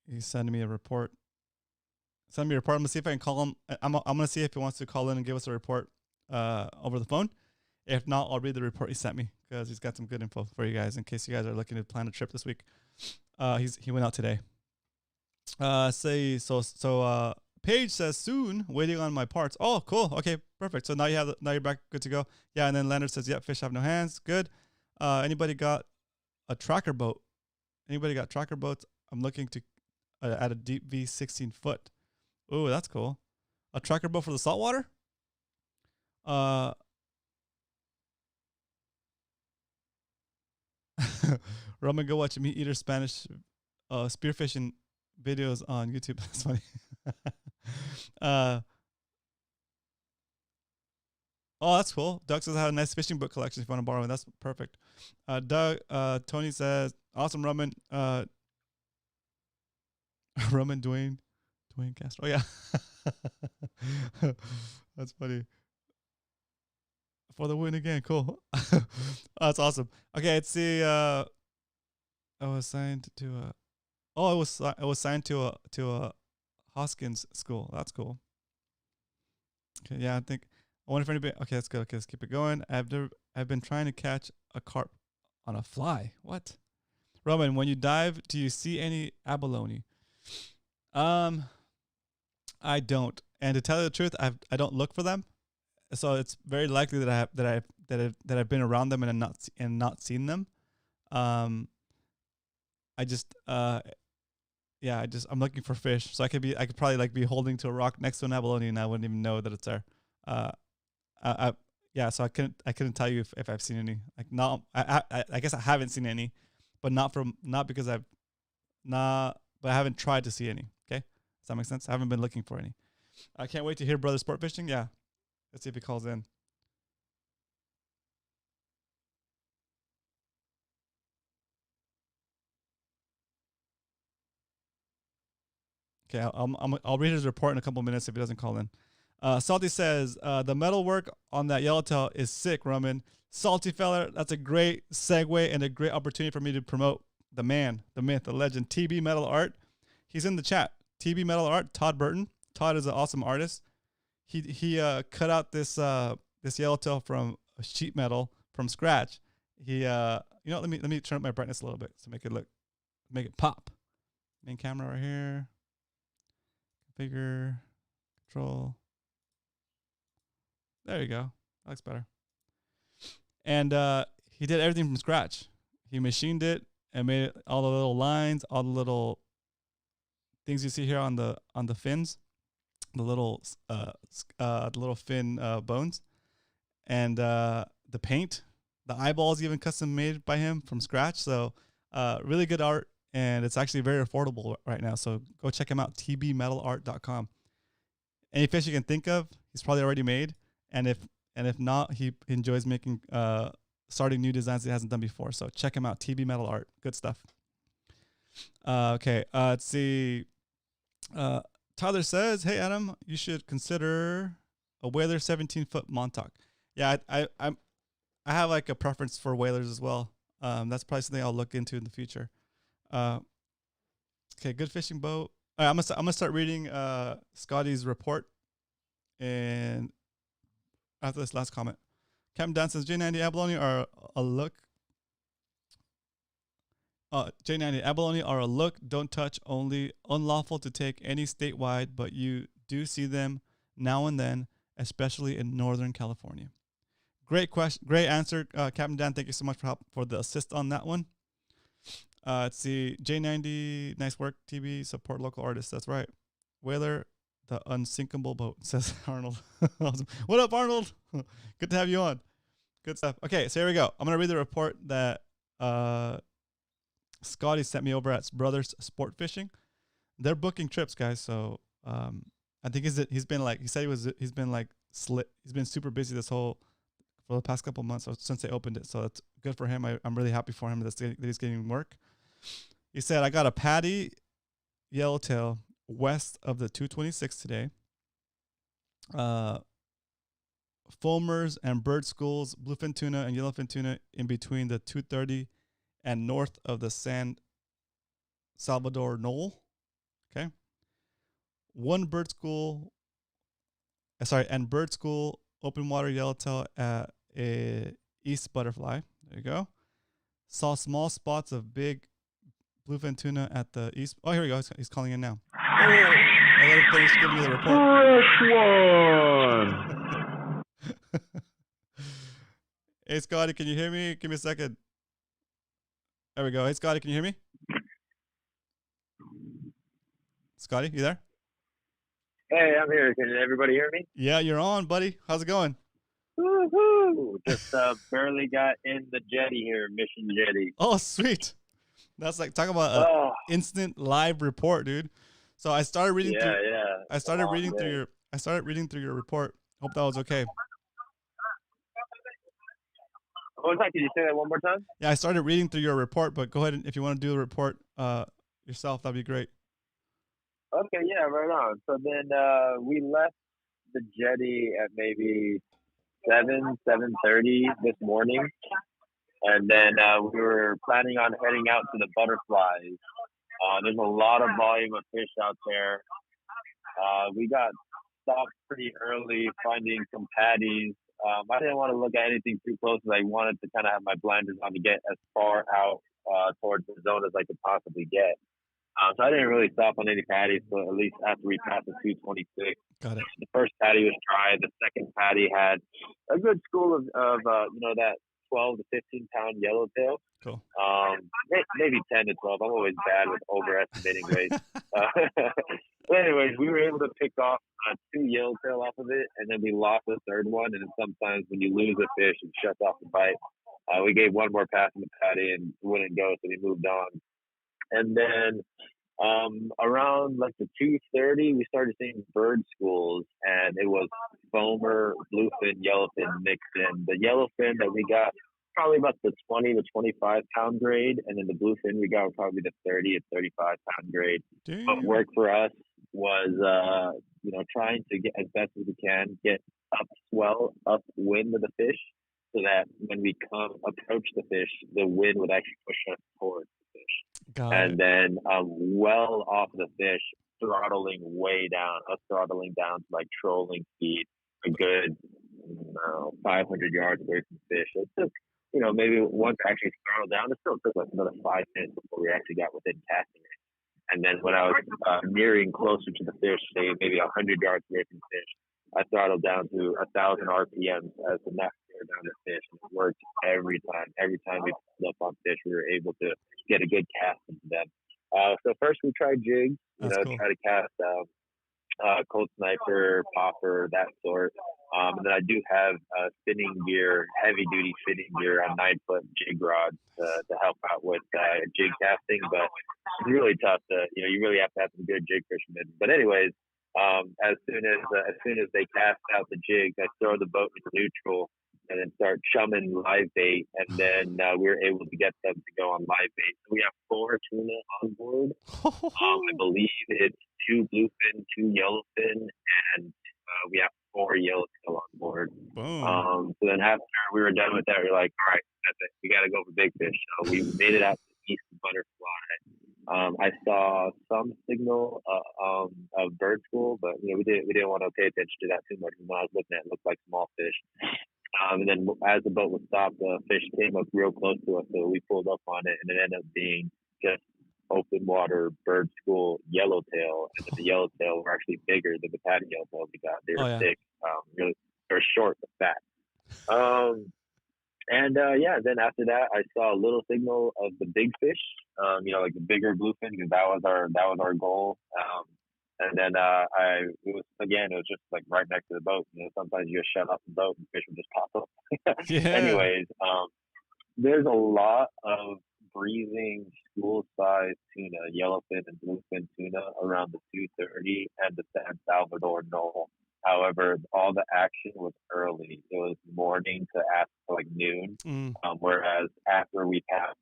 He's sending me a report. I'm gonna see if I can call him. I'm gonna see if he wants to call in and give us a report over the phone. If not, I'll read the report he sent me because he's got some good info for you guys in case you guys are looking to plan a trip this week. He went out today. Paige says soon, waiting on my parts. Oh, cool. Okay, perfect. So now you're back, good to go. Yeah, and then Leonard says, "Yep, fish have no hands." Good. Anybody got a tracker boat? Anybody got tracker boats? I'm looking to at a deep V 16 foot. Oh, that's cool. A tracker boat for the saltwater? Roman, go watch Meat Eater Spanish spearfishing videos on YouTube. That's funny. Oh, that's cool. Doug says I have a nice fishing book collection if you want to borrow it. That's perfect. Tony says, awesome Roman. Roman Dwayne Castro. Oh, yeah. That's funny. For the win again. Cool. That's awesome. Okay, let's see. I was signed to a. Oh, I was signed to a Hoskins school. That's cool. Okay, yeah, I wonder if anybody. Okay, let's go. Okay, let's keep it going. I've been trying to catch a carp on a fly. What? Roman, when you dive, do you see any abalone? I don't. And to tell you the truth, I don't look for them. So it's very likely that I've been around them and not seen them. I just I'm looking for fish. So I could probably like be holding to a rock next to an abalone and I wouldn't even know that it's there. So I couldn't tell you if I've seen any. Like no, I guess I haven't seen any, but not because but I haven't tried to see any. Okay, does that make sense? I haven't been looking for any. I can't wait to hear Brother Sport Fishing. Yeah, let's see if he calls in. Okay, I'll read his report in a couple minutes if he doesn't call in. Salty says the metal work on that yellowtail is sick, Roman. Salty fella, that's a great segue and a great opportunity for me to promote the man, the myth, the legend, TB Metal Art. He's in the chat. TB Metal Art, Todd Burton. Todd is an awesome artist. He cut out this yellowtail from sheet metal from scratch. Let me turn up my brightness a little bit to make it pop. Main camera right here. Configure, control. There you go. That looks better. And he did everything from scratch. He machined it and made all the little lines, all the little things you see here on the fins, the little fin bones, and the paint, the eyeballs even custom made by him from scratch. So really good art, and it's actually very affordable right now. So go check him out, tbmetalart.com. Any fish you can think of, he's probably already made, and if not, he enjoys making starting new designs he hasn't done before. So check him out, TB Metal Art. Good stuff. Okay, let's see. Tyler says, "Hey Adam, you should consider a Whaler 17-foot Montauk." Yeah, I have like a preference for whalers as well. That's probably something I'll look into in the future. Okay, good fishing boat. All right, I'm gonna start reading Scotty's report, and after this last comment, Captain Dan says J90 abalone are a look. J90 abalone are a look, don't touch, only unlawful to take any statewide, but you do see them now and then, especially in Northern California. Great question, great answer, Captain Dan. Thank you so much for the assist on that one. Let's see, J90, nice work, TB, support local artists. That's right. Whaler, the unsinkable boat, says Arnold. Awesome. What up, Arnold? Good to have you on. Good stuff. Okay, so here we go. I'm gonna read the report that Scotty sent me over at Brothers Sport Fishing. They're booking trips, guys. So I think he's been super busy for the past couple of months since they opened it. So that's good for him. I'm really happy for him that he's getting work. He said, I got a patty yellowtail west of the 226 today. Foamers and bird schools, bluefin tuna and yellowfin tuna in between the 230 and north of the San Salvador Knoll. Okay. And bird school open water yellowtail at a East Butterfly. There you go. Saw small spots of big bluefin tuna at the East. Oh, here we go. He's calling in now. Oh, I let him finish giving me the report. Fresh one. Hey, Scotty, can you hear me? Give me a second. There we go. Hey, Scotty, can you hear me? Scotty, you there? Hey, I'm here. Can everybody hear me? Yeah, you're on, buddy. How's it going? Woohoo! Just barely got in the jetty here, Mission Jetty. Oh, sweet. That's like talking about an instant live report, dude. So I started reading through. I started reading through your report. Hope that was okay. What was that? Can you say that one more time? Yeah, I started reading through your report, but go ahead and if you want to do the report yourself, that'd be great. Okay, yeah, right on. So then we left the jetty at maybe 7:30 this morning, and then we were planning on heading out to the butterflies. There's a lot of volume of fish out there. We got stopped pretty early, finding some patties. I didn't want to look at anything too close, because I wanted to kind of have my blinders on to get as far out towards the zone as I could possibly get. So I didn't really stop on any patties, so at least after we passed the 226. Got it. The first patty was dry. The second patty had a good school of that 12 to 15 pound yellowtail. Cool. Maybe 10 to 12. I'm always bad with overestimating weight. But anyways, we were able to pick off 2 yellowtail off of it, and then we lost the third one. And sometimes when you lose a fish, it shuts off the bite. We gave one more pass on the patty and wouldn't go, so we moved on. And then around like the 2:30, we started seeing bird schools, and it was foamer, bluefin, yellowfin mixed in. The yellowfin that we got probably about the 20 to 25 pound grade, and then the bluefin we got probably the 30 to 35 pound grade. Damn. What worked for us was trying to get as best as we can get upwind of the fish, so that when we approach the fish, the wind would actually push us towards the fish. Got and it. then well off the fish, throttling way down, us throttling down to like trolling speed, a good 500 yards away from the fish. It took, maybe once I actually throttled down, it still took like another 5 minutes before we actually got within casting range. And then when I was nearing closer to the fish, say maybe 100 yards away from the fish, I throttled down to 1,000 RPMs as the net down the fish, and it worked every time. Every time we pulled up on fish, we were able to get a good cast into them. So first we tried jigs, Cool. try to cast cold sniper, popper, that sort. And then I do have spinning gear, heavy duty spinning gear on 9-foot jig rods to help out with jig casting, but it's really tough to, you really have to have some good jig fishermen. But anyways, as soon as they cast out the jigs, I throw the boat into neutral and then start chumming live bait, and then we were able to get them to go on live bait. So we have 4 tuna on board. I believe it's 2 bluefin, 2 yellowfin, and we have 4 yellowtail on board. Boom. So then after we were done with that, we were like, all right, that's it. We got to go for big fish. So we made it out to the east butterfly. I saw some signal of bird school, but we didn't want to pay attention to that too much. When I was looking at it, looked like small fish. And then as the boat was stopped, the fish came up real close to us, so we pulled up on it, and it ended up being just open water bird school yellowtail. And the yellowtail were actually bigger than the patty yellowtail we got. They were thick, really, they were short but fat. Then after that, I saw a little signal of the big fish, like the bigger bluefin, because that was our goal. And then it was just like right next to the boat. Sometimes you just shut off the boat and fish would just pop up. Yeah. Anyways, there's a lot of breathing school-sized tuna, yellowfin and bluefin tuna around the 230 and the San Salvador Knoll. However, all the action was early. It was morning to after like noon. Whereas after we passed,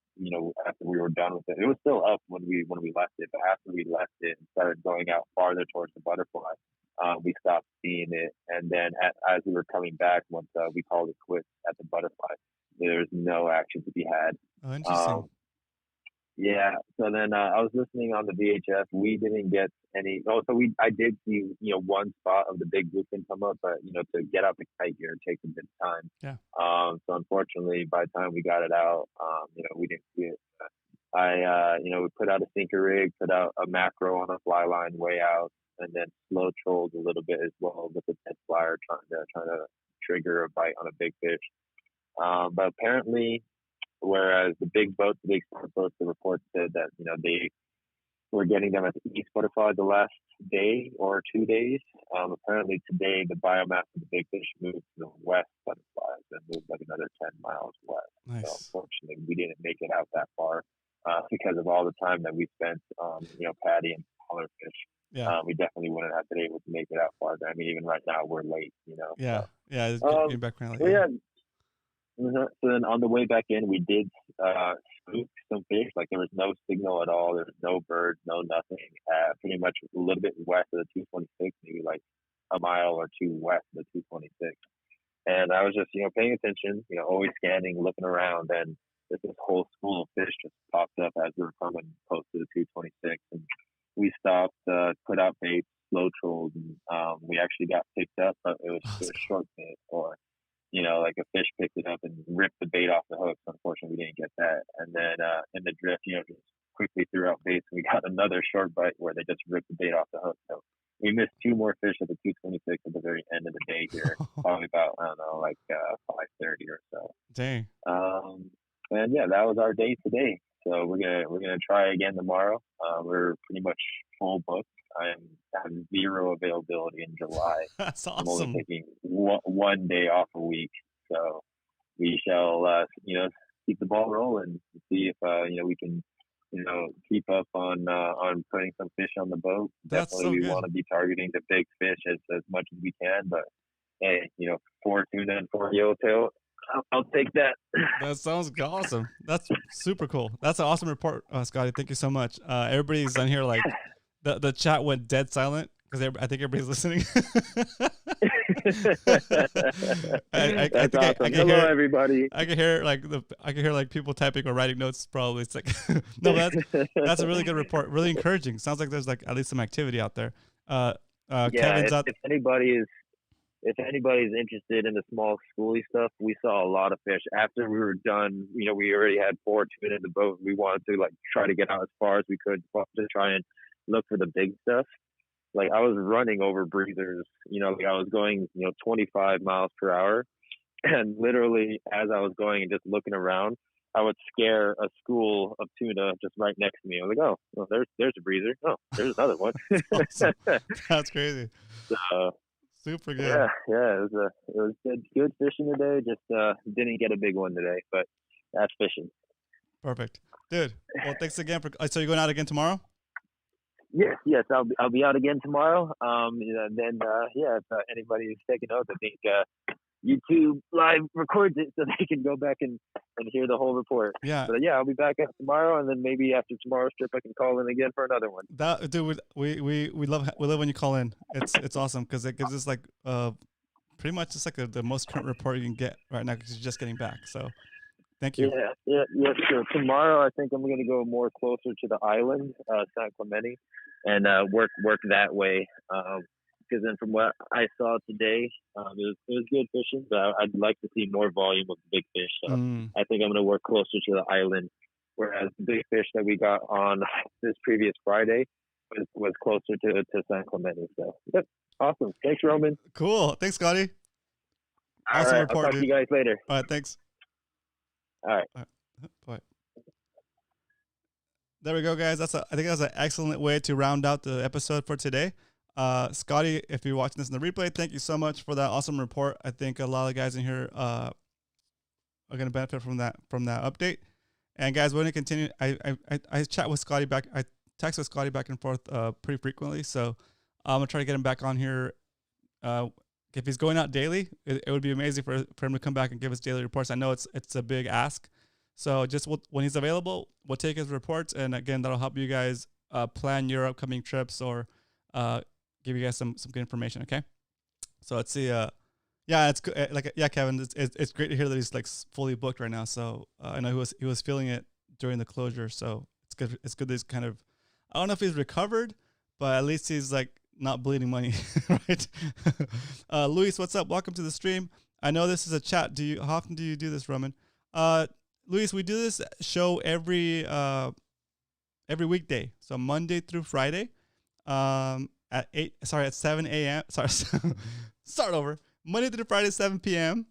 after we were done with it, it was still up when we left it. But after we left it and started going out farther towards the butterfly, we stopped seeing it. And then as we were coming back, once we called it quits at the butterfly, there's no action to be had. Oh, interesting. Yeah. So then I was listening on the VHF. We didn't get any. I did see one spot of the big bluefin come up, but to get out the kite gear it takes a bit of time. Yeah. So unfortunately, by the time we got it out, we didn't see it. We put out a sinker rig, put out a macro on a fly line way out, and then slow trolled a little bit as well with the 10 flyer trying to trigger a bite on a big fish. But apparently, whereas the big boats, the big sport boats, the report said that they were getting them at the east butterfly the last day or 2 days. Apparently today the biomass of the big fish moved to the west butterflies and moved like another 10 miles west. Nice. So unfortunately we didn't make it out that far because of all the time that we spent patty and smaller fish. Yeah. We definitely wouldn't have been able to make it out farther. I mean, even right now we're late. Yeah. So. Yeah. It's getting back around late. Yeah. So then on the way back in, we did spook some fish. Like there was no signal at all. There was no birds, no nothing. Pretty much a little bit west of the 226, maybe like a mile or two west of the 226. And I was just, paying attention, always scanning, looking around, and this whole school of fish just popped up as we were coming close to the 226. And we stopped, put out baits, slow trolls, and we actually got picked up, but it was a short bait, or like a fish picked it up and ripped the bait off the hook. So unfortunately, we didn't get that. And then in the drift, just quickly threw out baits, and we got another short bite where they just ripped the bait off the hook. So we missed two more fish at the 226 at the very end of the day here, probably about, I don't know, like 5:30 or so. Dang. And yeah, that was our day today. So we're gonna try again tomorrow. We're pretty much full booked. I have zero availability in July. That's awesome. I'm only taking one day off a week. So we shall, keep the ball rolling, see if we can, keep up on putting some fish on the boat. That's Definitely, we so want to be targeting the big fish as much as we can. But hey, 4 tuna and 4 yellowtail, I'll take that. That sounds awesome. That's super cool. That's an awesome report, Scotty. Thank you so much. Everybody's on here like the chat went dead silent because I think everybody's listening. That's awesome. Hello, everybody. I can hear like people typing or writing notes. Probably it's like no, that's a really good report. Really encouraging. Sounds like there's like at least some activity out there. Kevin's out. If anybody's interested in the small schooly stuff, we saw a lot of fish. After we were done, we already had 4 tuna in the boat. We wanted to try to get out as far as we could to try and look for the big stuff. Like I was running over breezers, I was going, 25 miles per hour. And literally as I was going and just looking around, I would scare a school of tuna just right next to me. I was like, oh, well, there's a breezer. Oh, there's another one. Awesome. That's crazy. So, super good. Yeah. It was good fishing today. Just didn't get a big one today, but that's fishing. Perfect, dude. Well, thanks again so you're going out again tomorrow? Yes. I'll be out again tomorrow. Then if anybody's taking notes, I think YouTube live records it so they can go back and hear the whole report. Yeah. But I'll be back out tomorrow, and then maybe after tomorrow's trip, I can call in again for another one. That dude, we love when you call in. It's awesome because it gives us like pretty much just like the most current report you can get right now because you're just getting back. So thank you. Yeah. So tomorrow, I think I'm going to go more closer to the island, San Clemente, and work that way. Because then from what I saw today, it was good fishing, but I'd like to see more volume of the big fish. So I think I'm going to work closer to the island, whereas the big fish that we got on this previous Friday was closer to San Clemente. So, yep, awesome. Thanks, Roman. Cool. Thanks, Scotty. All awesome right, report, I'll talk to you guys later. All right, thanks. All right. Bye. There we go, guys. I think that's an excellent way to round out the episode for today. Scotty, if you're watching this in the replay, thank you so much for that awesome report. I think a lot of guys in here are going to benefit from that update. And guys, we're going to continue. I chat with Scotty back. I text with Scotty back and forth pretty frequently. So I'm going to try to get him back on here. If he's going out daily, it would be amazing for him to come back and give us daily reports. I know it's a big ask. So just when he's available, we'll take his reports. And again, that'll help you guys plan your upcoming trips or give you guys some good information. Okay. So let's see. It's good. Kevin, it's great to hear that he's like fully booked right now. So I know he was feeling it during the closure. So it's good. It's good that he's kind of, I don't know if he's recovered, but at least he's like not bleeding money, right? Luis, what's up? Welcome to the stream. I know this is a chat. How often do you do this, Roman? Luis, we do this show every weekday. So Monday through Friday, at 7 a.m. Sorry, start over. Monday through Friday, 7 p.m.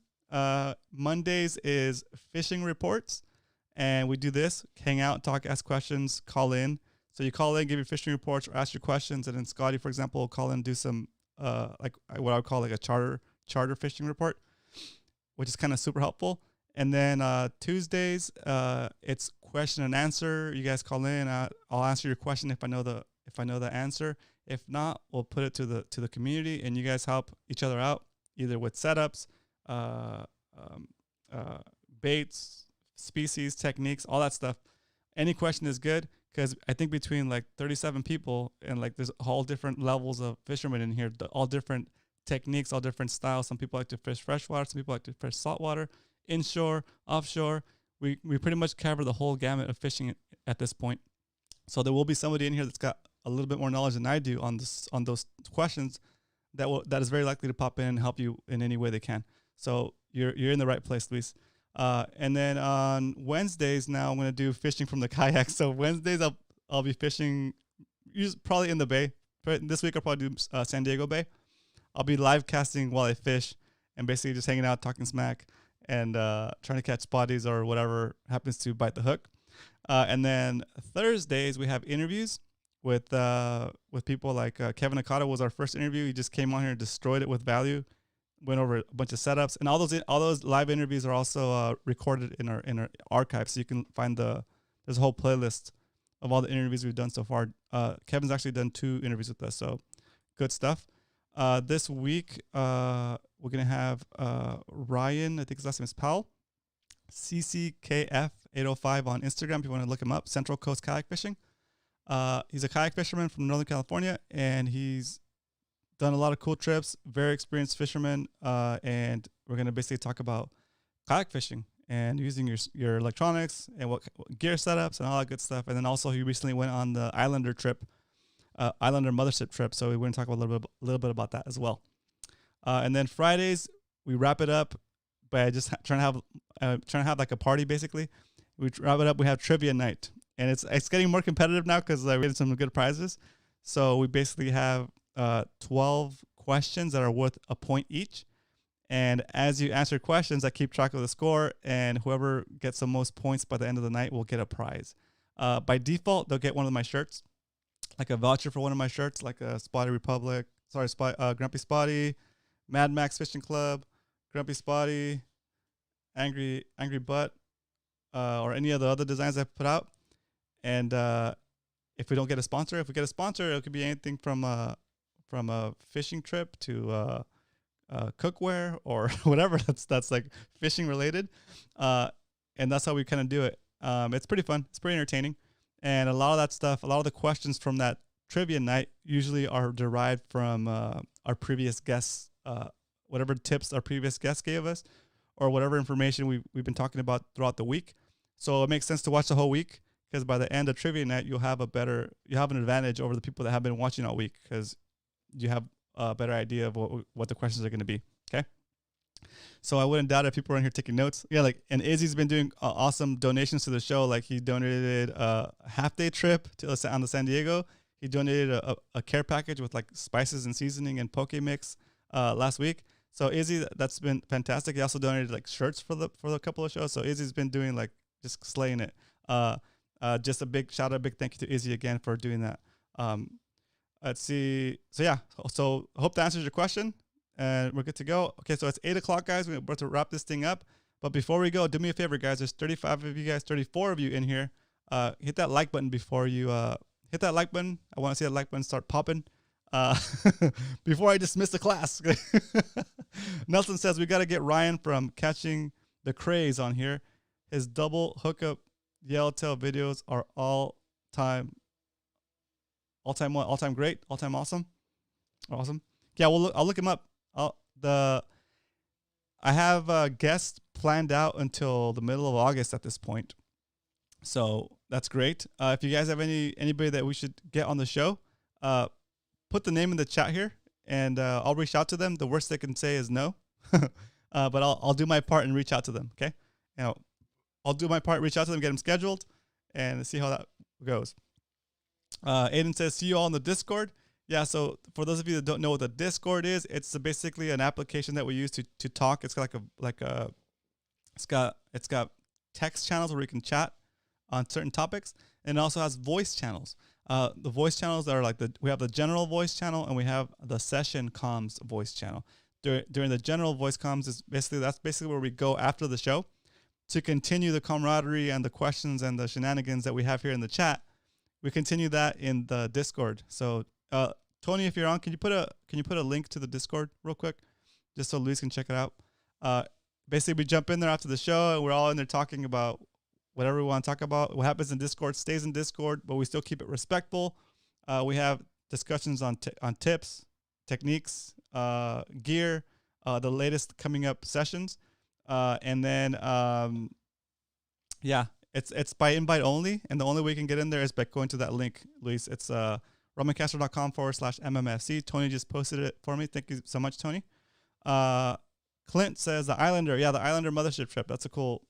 Mondays is fishing reports. And we do this, hang out, talk, ask questions, call in. So you call in, give your fishing reports, or ask your questions. And then Scotty, for example, will call in and do some, like what I would call like a charter fishing report, which is kind of super helpful. And then Tuesdays, it's question and answer. You guys call in. I'll answer your question if I know the answer. If not, we'll put it to the community, and you guys help each other out either with setups, baits, species, techniques, all that stuff. Any question is good because I think between like 37 people and like there's all different levels of fishermen in here, all different techniques, all different styles. Some people like to fish freshwater, some people like to fish saltwater, inshore, offshore. We pretty much cover the whole gamut of fishing at this point. So there will be somebody in here that's got a little bit more knowledge than I do on those questions that is very likely to pop in and help you in any way they can. So you're in the right place, Luis. And then on Wednesdays now I'm going to do fishing from the kayak. So Wednesdays I'll be fishing probably in the bay. This week I'll probably do San Diego Bay. I'll be live casting while I fish and basically just hanging out, talking smack, and trying to catch spotties or whatever happens to bite the hook. And then Thursdays we have interviews with people like Kevin Akata was our first interview. He just came on here and destroyed it with value. Went over a bunch of setups, and all those live interviews are also recorded in our archive, so you can find there's a whole playlist of all the interviews we've done so far. Kevin's actually done 2 interviews with us, so good stuff. This week we're gonna have Ryan, I think his last name is Powell, CCKF805 on Instagram if you want to look him up. Central Coast Kayak Fishing. He's a kayak fisherman from Northern California, and he's done a lot of cool trips, very experienced fisherman, and we're going to basically talk about kayak fishing and using your electronics and what gear setups and all that good stuff. And then also he recently went on the Islander mothership trip, so we're going to talk about a little bit about that as well. And then Fridays we wrap it up by just trying to have like a party basically. We wrap it up. We have trivia night, and it's getting more competitive now because we had some good prizes. So we basically have 12 questions that are worth a point each, and as you answer questions, I keep track of the score, and whoever gets the most points by the end of the night will get a prize. By default, they'll get one of my shirts, like a voucher for one of my shirts, like a Grumpy Spotty, Mad Max Fishing Club, Grumpy Spotty, Angry Butt, or any of the other designs I've put out. And if we get a sponsor, it could be anything from a fishing trip to cookware or whatever that's like fishing related. And that's how we kind of do it. It's pretty fun. It's pretty entertaining. And a lot of that stuff, a lot of the questions from that trivia night usually are derived from our previous guests, whatever tips our previous guests gave us, or whatever information we've been talking about throughout the week. So it makes sense to watch the whole week, because by the end of trivia night, you have an advantage over the people that have been watching all week, because you have a better idea of what the questions are going to be. Okay. So I wouldn't doubt if people are in here taking notes. Yeah. And Izzy's been doing awesome donations to the show. Like he donated a half-day trip on the San Diego. He donated a care package with like spices and seasoning and poke mix last week. So Izzy, that's been fantastic. He also donated like shirts for the couple of shows. So Izzy's been doing like just slaying it. Just a big shout out, a big thank you to Izzy again for doing that. Let's see. So yeah, so I hope that answers your question, and we're good to go. Okay, so it's 8 o'clock, guys. We're about to wrap this thing up. But before we go, do me a favor, guys. There's 35 of you guys, 34 of you in here. Hit that like button before you hit that like button. I want to see that like button start popping before I dismiss the class. Nelson says we got to get Ryan from Catching the Craze on here. His double hookup yellowtail videos are all time great, all time awesome. Yeah, I'll look him up. I have guests planned out until the middle of August at this point, so that's great. If you guys have anybody that we should get on the show, put the name in the chat here, and I'll reach out to them. The worst they can say is no, but I'll do my part and reach out to them. Okay, I'll do my part, reach out to them, get them scheduled, and see how that goes. Aiden says, see you all in the Discord. Yeah, so for those of you that don't know what the Discord is, it's basically an application that we use to talk. It's got it's got text channels where we can chat on certain topics, and it also has voice channels. The voice channels are we have the general voice channel, and we have the session comms voice channel. During the general voice comms that's basically where we go after the show to continue the camaraderie and the questions and the shenanigans that we have here in the chat. We continue that in the Discord. So, Tony, if you're on, can you put a link to the Discord real quick, just so Luis can check it out? basically we jump in there after the show and we're all in there talking about whatever we want to talk about. What happens in Discord stays in Discord, but we still keep it respectful. We have discussions on tips, techniques, gear, the latest coming up sessions, and then it's by invite only, and the only way you can get in there is by going to that link, Luis. It's romancastro.com/MMFC. Tony just posted it for me. Thank you so much, Tony. Clint says the Islander. Yeah, the Islander mothership trip. That's a cool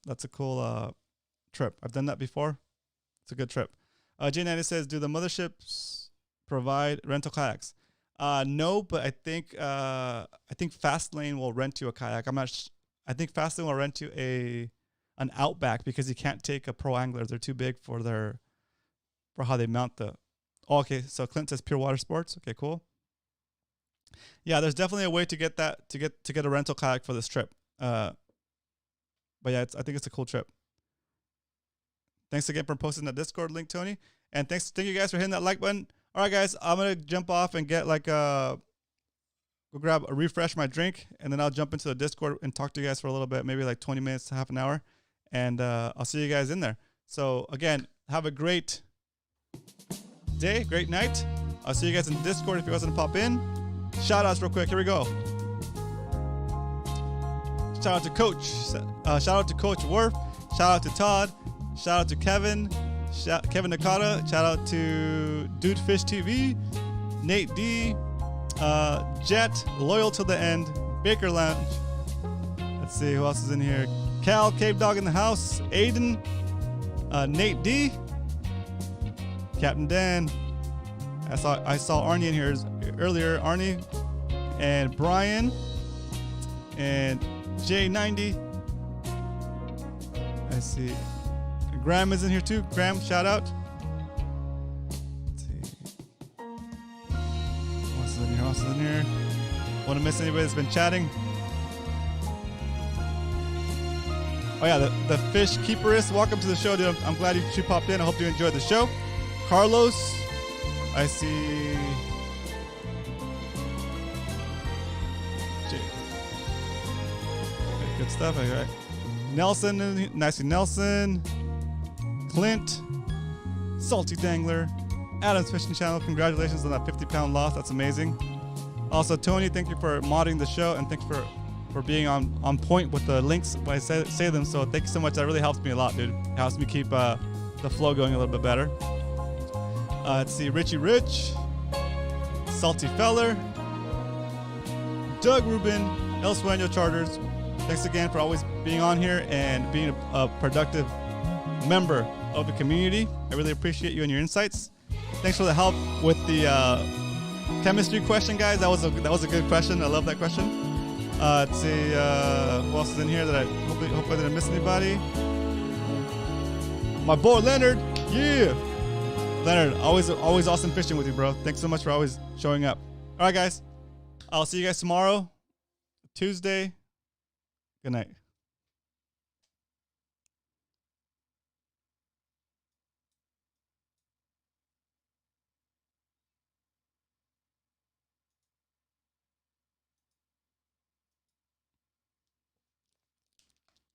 trip. I've done that before. It's a good trip. J90 says, do the motherships provide rental kayaks? No, but I think Fastlane will rent you a kayak. I think Fastlane will rent you an Outback because you can't take a pro angler. They're too big for how they mount the. Oh, okay, so Clint says Pure Water Sports. Okay, cool. Yeah, there's definitely a way to get a rental kayak for this trip. But yeah, I think it's a cool trip. Thanks again for posting that Discord link, Tony. And thank you guys for hitting that like button. All right, guys, I'm going to jump off and get go refresh my drink, and then I'll jump into the Discord and talk to you guys for a little bit, maybe like 20 minutes to half an hour. And I'll see you guys in there. So, again, have a great day, great night. I'll see you guys in the Discord if you guys want to pop in. Shout outs real quick. Here we go. Shout out to Coach. Shout out to Coach Worf. Shout out to Todd. Shout out to Kevin. Kevin Nakata. Shout out to Dude Fish TV. Nate D. Jet. Loyal to the End. Baker Lounge. Let's see who else is in here. Cal, Cave Dog in the house. Aiden. Nate D. Captain Dan. I saw Arnie in here earlier. Arnie and Brian and J90. I see. Graham is in here too. Graham, shout out. Let's see. Who else is in here? Want to miss anybody that's been chatting? Oh yeah, the Fish Keeperist. Welcome to the show, dude. I'm glad you popped in. I hope you enjoyed the show. Carlos. I see. Good stuff. All right. Nelson. Nice. Nelson. Clint. Salty Dangler. Adam's Fishing Channel. Congratulations on that 50-pound loss. That's amazing. Also, Tony, thank you for modding the show, and thanks for being on point with the links when I say them. So thank you so much. That really helps me a lot, dude. It helps me keep the flow going a little bit better. Let's see. Richie Rich. Salty Feller. Doug Rubin. El Sueño Charters. Thanks again for always being on here and being a productive member of the community. I really appreciate you and your insights. Thanks for the help with the chemistry question, guys. That was a good question. I love that question. Let's see who else is in here that I hope I didn't miss anybody. My boy Leonard. Yeah. Leonard, always awesome fishing with you, bro. Thanks so much for always showing up. All right, guys. I'll see you guys tomorrow, Tuesday. Good night.